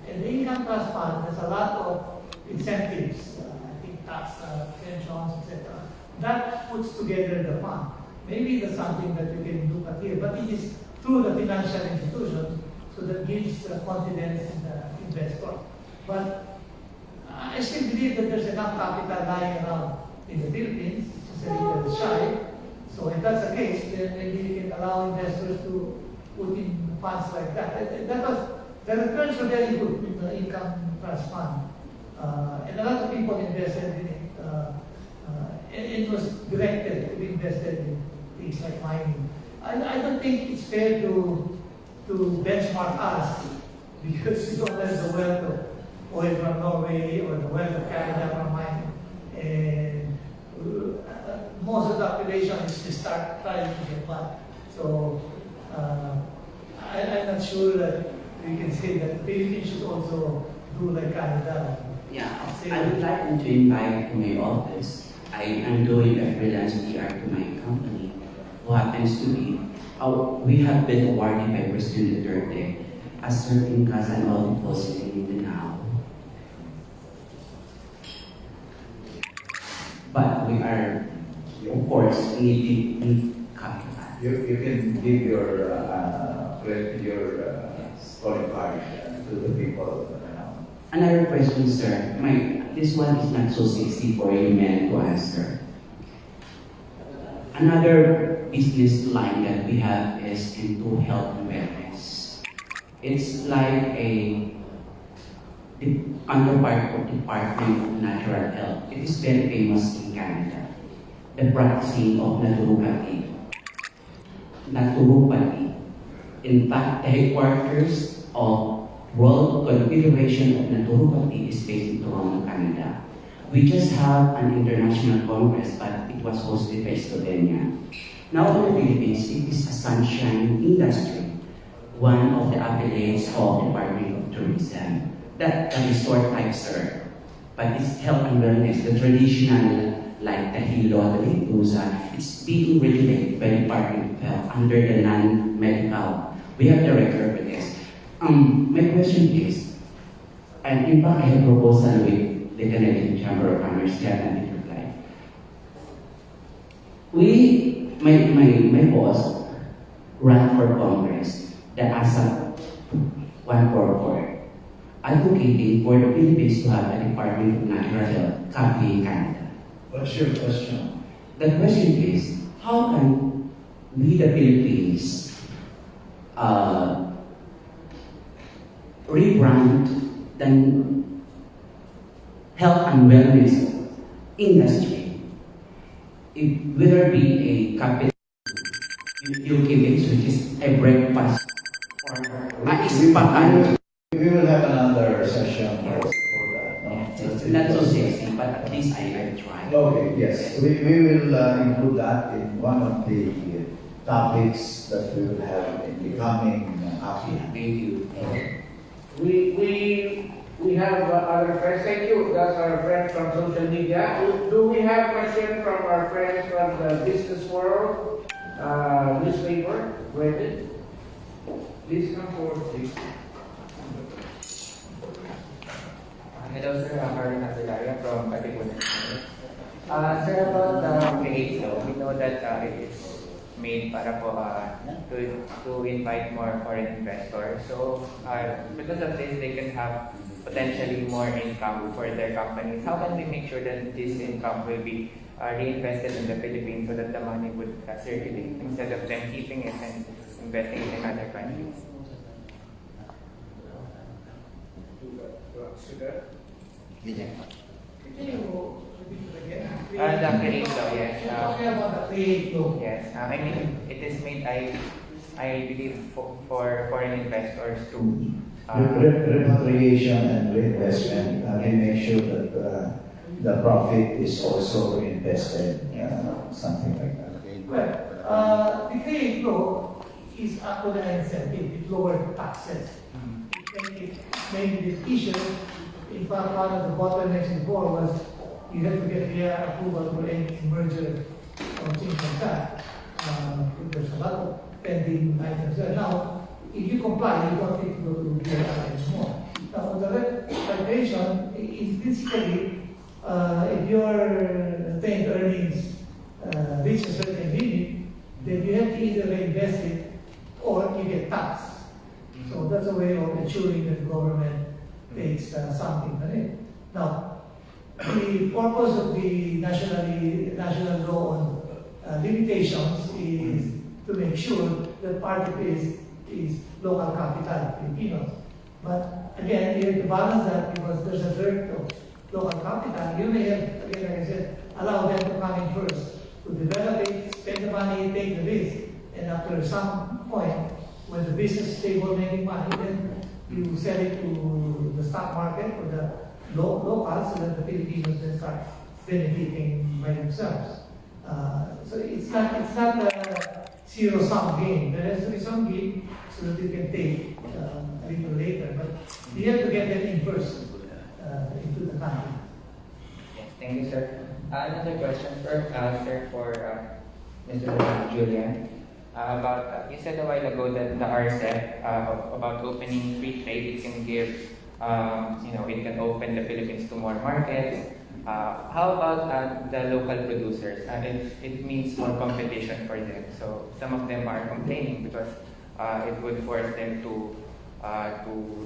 and the income trust fund has a lot of incentives, I think tax, pensions, etc. That puts together the fund. Maybe that's something that we can look at here, but it is through the financial institutions, so that gives confidence in the investor. But I still believe that there's enough capital lying around in the Philippines, it's just a little shy. So if that's the case, then maybe we can allow investors to put in funds like that. The returns were very good with the income trust fund. And a lot of people invested in it. It was directed to be invested in things like mining. I don't think it's fair to benchmark us because we don't have the wealth of oil from Norway or the wealth of Canada from mining. And most of the population is just trying to get by. So I'm not sure that we can say that the Philippines should also do like Canada. Yeah, I would like to invite to my office. I am doing a freelance PR to my company, who happens to be, we have been awarded by President Duterte a certain gas and oil deposit in Mindanao. But we are, of course, needing Kapihan. You can give your calling card to the people now. Another question, sir. This one is not so sexy for you men to answer. Another business line that we have is into health and wellness. It's like a underpart of Department of Natural Health. It is very famous in Canada. The practicing of naturopathy. In fact, the headquarters of World Confederation of Naturopathy is based in Toronto, Canada. We just have an international congress, but it was hosted by Slovenia. Now in the Philippines, it is a sunshine industry, one of the affiliates of the Department of Tourism. That the resort type, sir. But it's health and wellness, the traditional, like the Hilo, the Lintusa, it's being regulated by the Department of Health under the non-medical. We have the record for this. My question is, and in fact I have proposal with the Canadian Chamber of Commerce, they have not replied. My boss ran for Congress, the ASAP 144. Advocating for the Philippines to have a Department of Natural Health, Kapihan, Canada. What's your question? The question is, how can we, the Philippines, rebrand the health and wellness industry? If whether be a capital, UK base, which is a breakfast, or a ispahan. We will have another session for that. No? It's not so sexy, but at least I tried. Okay, yes. We will include that in one of the topics that we will have in the coming APIA. Thank you. We have other friends. Thank you. That's our friends from social media. Do we have questions from our friends from the business world, newspaper? Ready? Please come forward, please. Hello sir, I'm Aaron Abdularia from Kapihan. Sir, about the aid law, we know that it is made para po to invite more foreign investors. So because of this, they can have potentially more income for their companies. How can we make sure that this income will be reinvested in the Philippines so that the money would circulate instead of them keeping it and investing it in other countries? The create law, yes. Talking about the create law. Yes, I mean, it is made, I believe, for foreign investors too. Repatriation and reinvestment, we make sure that the profit is also reinvested, something like that. Well, the create law is actually an incentive. It lowered taxes. It made it easier. In fact, one of the bottlenecks before was you had to get their approval for any merger or things like that. There's a lot of pending items there. Now, if you comply, you don't need to go to BRI anymore. Now, the repatriation is basically, if your retained earnings reach a certain limit, then you have to either reinvest it or you get taxed. So that's a way of ensuring that the government takes something from it. Now, the purpose of the national law on limitations is to make sure that part of it is local capital, Filipinos. But again, you have to balance that because there's a dearth of local capital. You may have, again, like I said, allow them to come in first, to develop it, spend the money, take the risk, and after some point, when the business is stable making money, then you sell it to the stock market or the locals so that the Filipinos then start benefiting by themselves. So it's not a zero-sum game. There has to be some game so that you can take a little later. But you have to get them in first into the country. Yes, thank you, sir. Another question for Mr. Julian. About you said a while ago that the RCEP about opening free trade, it can give it can open the Philippines to more markets. How about the local producers? It means more competition for them. So some of them are complaining because it would force them to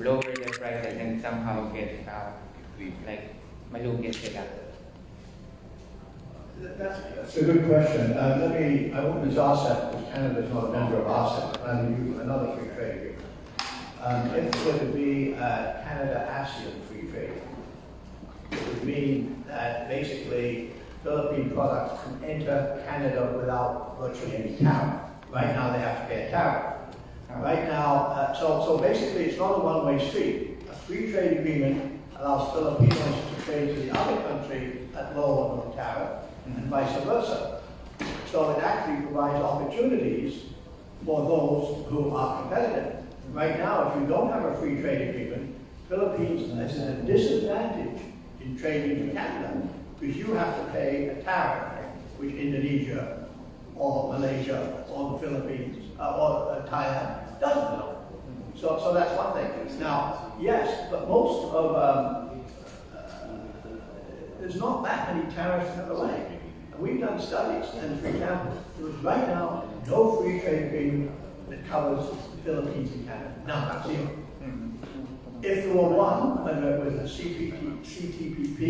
lower their prices and somehow get like malugit sila. That's a good question. I won't use RCEP because Canada is not a member of RCEP. I'll use another free trade agreement. If it were to be Canada-ASEAN free trade, it would mean that basically Philippine products can enter Canada without virtually any tariff. Right now they have to pay a tariff. Right now, so basically it's not a one-way street. A free trade agreement allows Filipinos to trade to the other country at lower or no tariff, and vice versa. So it actually provides opportunities for those who are competitive. Right now, if you don't have a free trade agreement, Philippines is at a disadvantage in trading to Canada because you have to pay a tariff, which Indonesia or Malaysia or the Philippines or Thailand doesn't. So that's one thing. Now, yes, but most of there's not that many tariffs in the way. And we've done studies, and for example, there is right now no free trade agreement that covers the Philippines and Canada. None, zero. If there were one, whether it was a CTPP,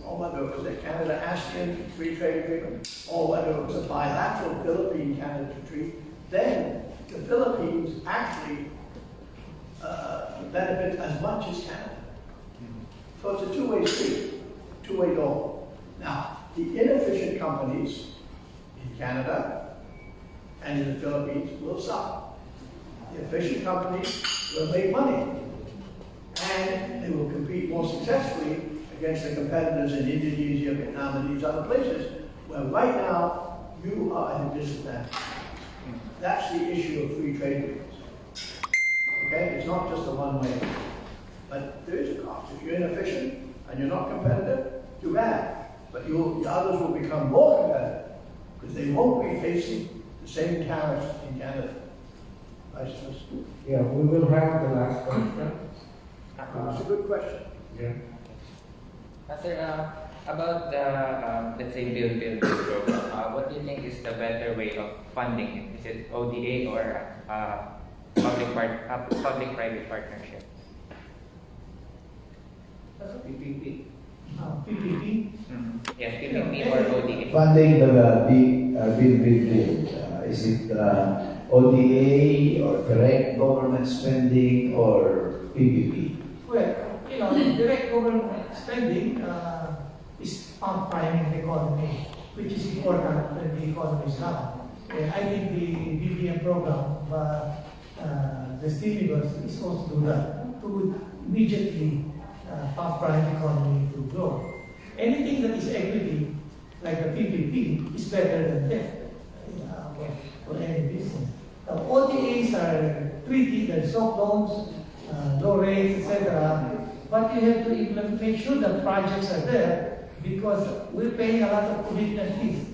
or whether it was a Canada-ASEAN free trade agreement, or whether it was a bilateral Philippine-Canada treaty, then the Philippines actually benefit as much as Canada. So it's a two-way street, two-way door. Now, the inefficient companies in Canada and in the Philippines will suffer. The efficient companies will make money, and they will compete more successfully against the competitors in Indonesia, Vietnam, and these other places, where right now you are at a disadvantage. That's the issue of free trade agreements. Okay, it's not just a one-way, but there is a cost. If you're inefficient and you're not competitive, too bad. But the others will become more competitive because they won't be facing the same tariffs in Canada. Vice versa. Yeah, we will have the last question. It's a good question. Yeah. Sir, about the, let's say, build program, what do you think is the better way of funding it? Is it ODA or public-private partnership? PPP. PPP? Yes, PPP or ODA. Funding the build. Is it ODA or direct government spending or PPP? Well, direct government spending is priming the economy, which is important when the economy is down. I think the BBM program, the stimulus is also do that to immediately prime the economy to grow. Anything that is equity, like the PPP, is better than debt for any business. ODAs are treaty, there's soft loans, low rates, etc. But you have to make sure that projects are there because we're paying a lot of commitment fees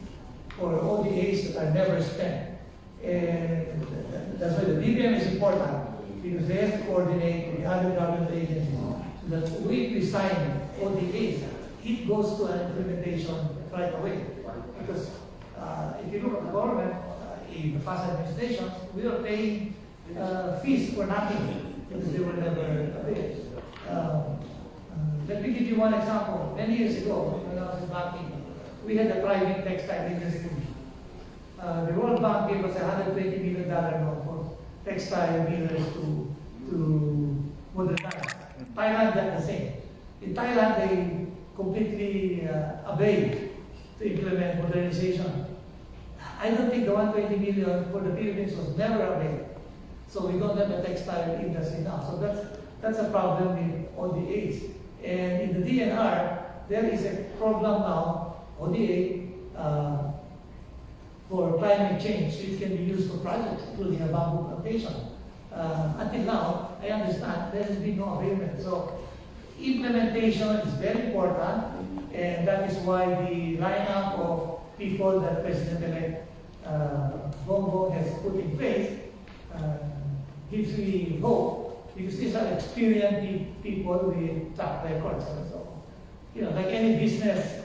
for ODAs that are never spent. And that's why the DBM is important because they have to coordinate with the other government agencies so that when we sign ODAs, it goes to an implementation right away. Because if you look at the government, in the past administrations, we were paying fees for nothing because they were never paid. Let me give you one example. Many years ago, when I was in banking, we had a private textile industry. The World Bank gave us $120 million loan for textile millers to modernize. Thailand did the same. In Thailand, they completely obeyed to implement modernization. I don't think the 120 million for the Philippines was never available. So we don't have a textile industry now. So that's a problem with ODAs. And in the DNR, there is a program now, ODA, for climate change. It can be used for projects, including a bamboo plantation. Until now, I understand there has been no agreement. So implementation is very important, and that is why the lineup of people that President-elect Bongbong has put in place gives me hope because these are experienced people with track records. So, like any business,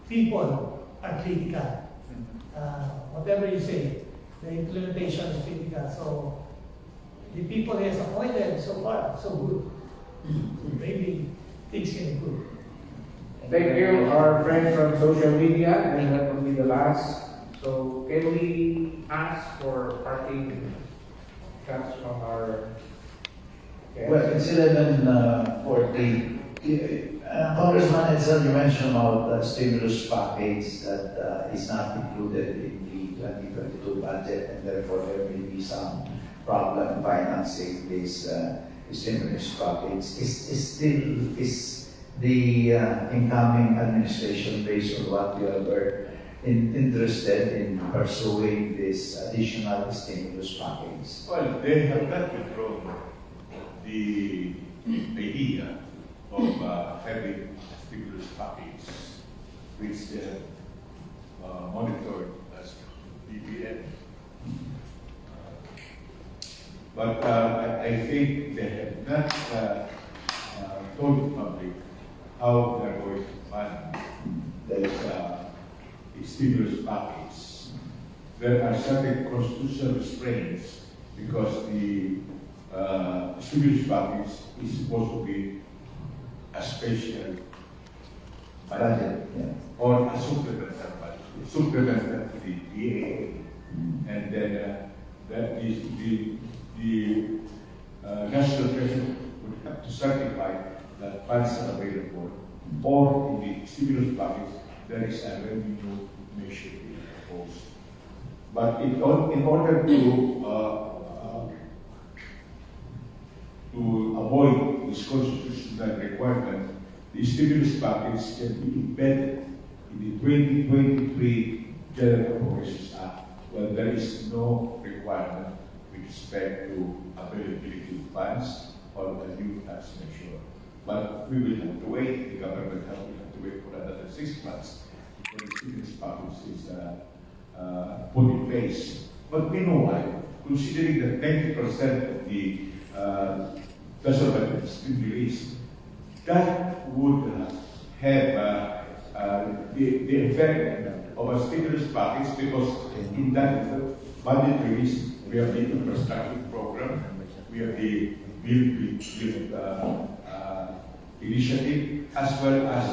people are critical. Whatever you say, the implementation is critical. So the people he has appointed so far, so good. Maybe things can improve. Thank you, our friend from social media, and that will be the last. So can we ask for parting shots from our guests? Well, it's 11:40. Congressman Edsel, you mentioned about the stimulus package that is not included in the 2022 budget, and therefore there may be some problem on financing this stimulus package is the incoming administration, based on what you have heard, interested in pursuing this additional stimulus package? Well, they have not withdrawn the idea of having a stimulus package, which they have monitored as BBM. But I think they have not told the public how they're going to fund that stimulus package. There are certain constitutional restraints because the stimulus package is supposed to be a special budget or a supplemental budget, supplemental to the PAA. And then that is the national president would have to certify that funds are available, or in the stimulus package there is a revenue measure being proposed. But in order to avoid this constitutional requirement, the stimulus package can be embedded in the 2023 General Appropriations Act, where there is no requirement with respect to availability of funds or the new tax measure. But we will have to wait, the government will have to wait for another 6 months before the stimulus package is put in place. But meanwhile, considering that 90% of the federal budget is being released, that would have the effect of a stimulus package, because in that budget release, we have the infrastructure program, we have the build initiative, as well as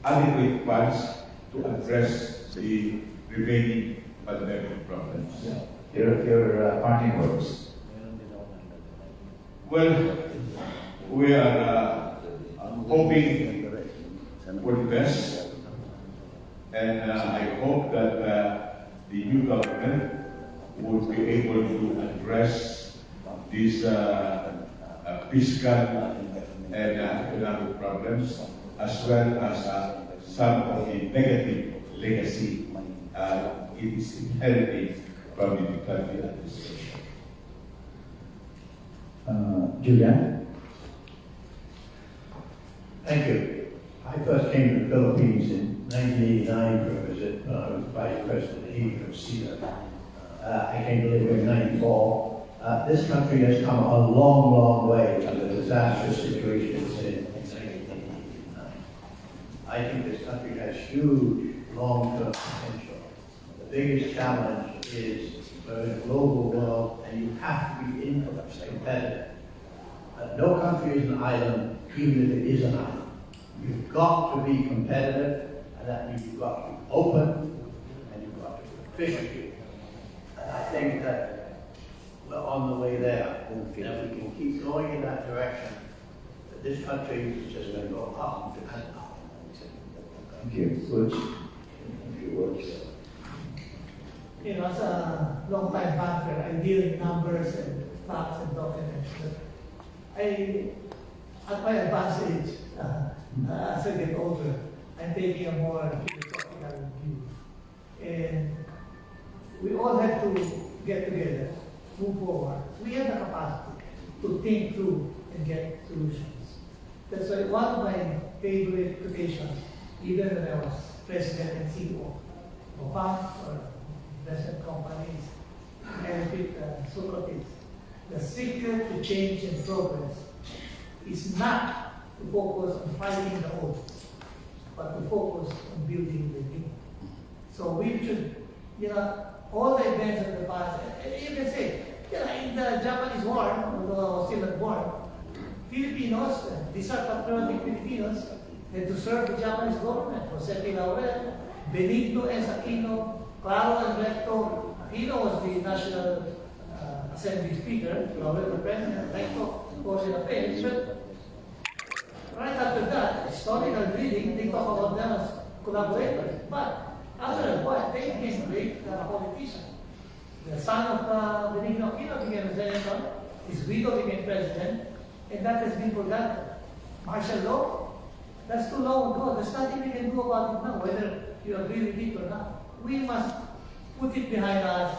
adequate funds to address the remaining pandemic problems. Your parting words. Well, we are hoping for the best, and I hope that the new government would be able to address these fiscal and economic problems, as well as some of the negative legacy it is inheriting from the Duterte administration. Julian? Thank you. I first came to the Philippines in 1989 for a visit. I was Vice President of CEDA. I came to live here in 94. This country has come a long, long way from the disastrous situation it's in 1989. I think this country has huge long-term potential. The biggest challenge is we're in a global world, and you have to be competitive. No country is an island, even if it is an island. You've got to be competitive, and that means you've got to be open, and you've got to be efficient. And I think that we're on the way there. And if we can keep going in that direction, that this country is just going to go up and up. Thank you. Good. Thank you. You know, as a long-time banker, I deal in numbers and facts and documents. But at my advanced age, as I get older, I'm taking a more philosophical view. And we all have to get together, move forward. We have the capacity to think through and get solutions. That's why one of my favorite quotations, even when I was president and CEO of banks or investment companies, I repeat Socrates, the secret to change and progress is not to focus on fighting the old, but to focus on building the new. So we should, all the events of the past, and you can say, in the Japanese war, although I was still at war, Filipinos, these are patriotic Filipinos, had to serve the Japanese government. Jose Laurel, Benigno and Aquino, Claro and Recto. Aquino was the National Assembly Speaker, Laurel the President, Recto was in affairs. But right after that, historical reading, they talk about them as collaborators. But after a while, they became great politicians. The son of Benigno Aquino became a his widow became president, and that has been forgotten. Martial law, that's too long ago. There's nothing we can do about it now, whether you agree with it or not. We must put it behind us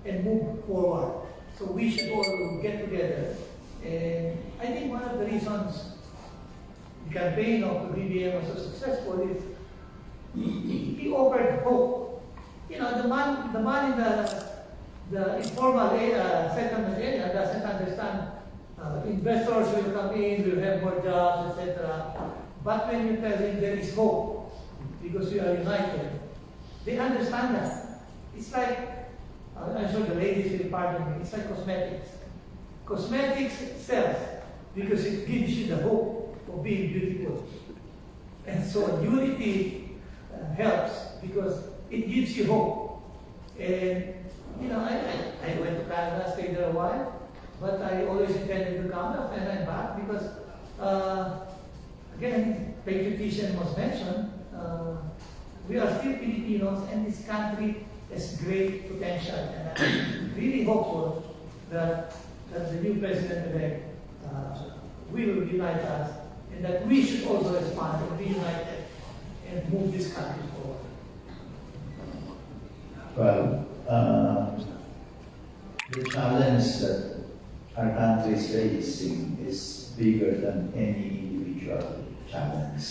and move forward. So we should all get together. And I think one of the reasons the campaign of the BBM was so successful is he offered hope. You know, the man in the informal area, settlement area doesn't understand investors will come in, we'll have more jobs, etc. But when you tell them there is hope because we are united, they understand that. It's like, I'm sure the ladies will pardon me, it's like cosmetics. Cosmetics sells because it gives you the hope of being beautiful. And so unity helps because it gives you hope. And, you know, I went to Canada, stayed there a while, but I always intended to come back and I'm back because, again, patriotism was mentioned. We are still Filipinos and this country has great potential. And I'm really hopeful that the new president-elect will unite us and that we should also respond and be united and move this country forward. Well, the challenge that our country is facing is bigger than any individual challenge.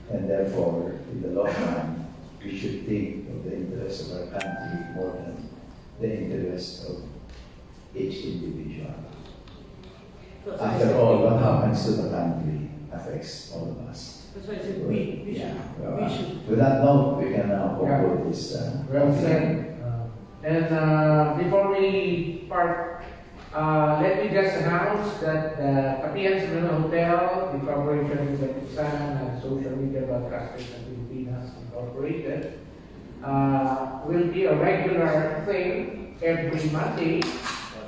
And therefore, in the long run, we should think of the interest of our country more than the interest of each individual. After all, what happens to the country affects all of us. That's why I said we should. With that note, we can now conclude this. Well said. And before we part, let me just announce that the Kapihan Salon Hotel, the corporation with the Kapihan and Social Media Broadcasters of Pilipinas Incorporated, will be a regular thing every Monday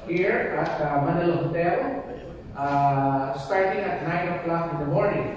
here at Manila Hotel, starting at 9 o'clock in the morning.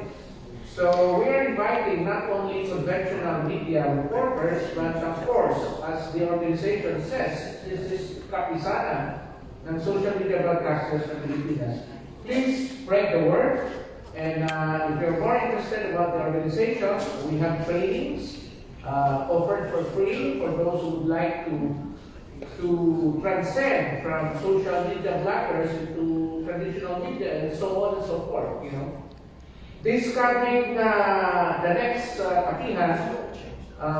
So we are inviting not only conventional media reporters, but of course, as the organization says, this is Kapihan and Social Media Broadcasters of Pilipinas. Please spread the word, and if you're more interested about the organization, we have trainings offered for free for those who would like to transcend from social media bloggers into traditional media and so on and so forth, you know. This coming, the next Kapihan,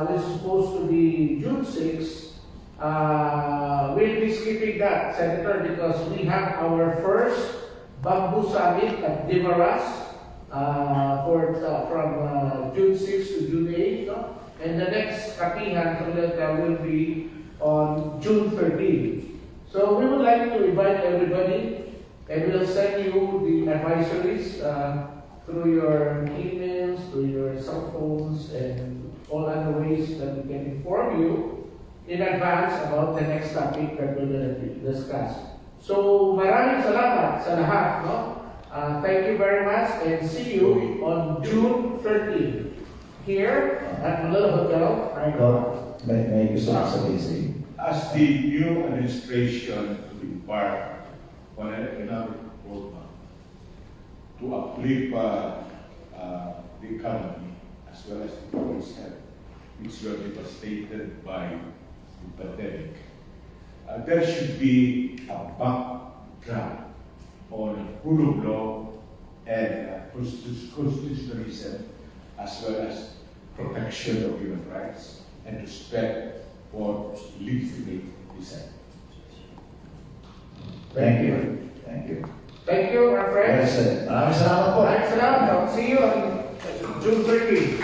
which is supposed to be June 6, we'll be skipping that, Senator, because we have our first Bamboo Summit at Dimaras from June 6 to June 8. No? And the next Kapihan will be on June 13. So we would like to invite everybody, and we'll send you the advisories through your emails, through your cell phones, and all other ways that we can inform you in advance about the next topic that we're going to discuss. So maraming salamat sa lahat, no? Thank you very much, and see you on June 13 here at Manila Hotel. May gusto ko sabihin. As the new administration to embark on an economic roadmap to uplift the economy as well as the people's health, which were devastated by the pandemic, there should be a backdrop on rule of law and constitutionalism, as well as protection of human rights and respect for legitimate dissent. Thank you. Thank you. Thank you, our friends. Maraming salamat po. Maraming salamat. See you on June 13.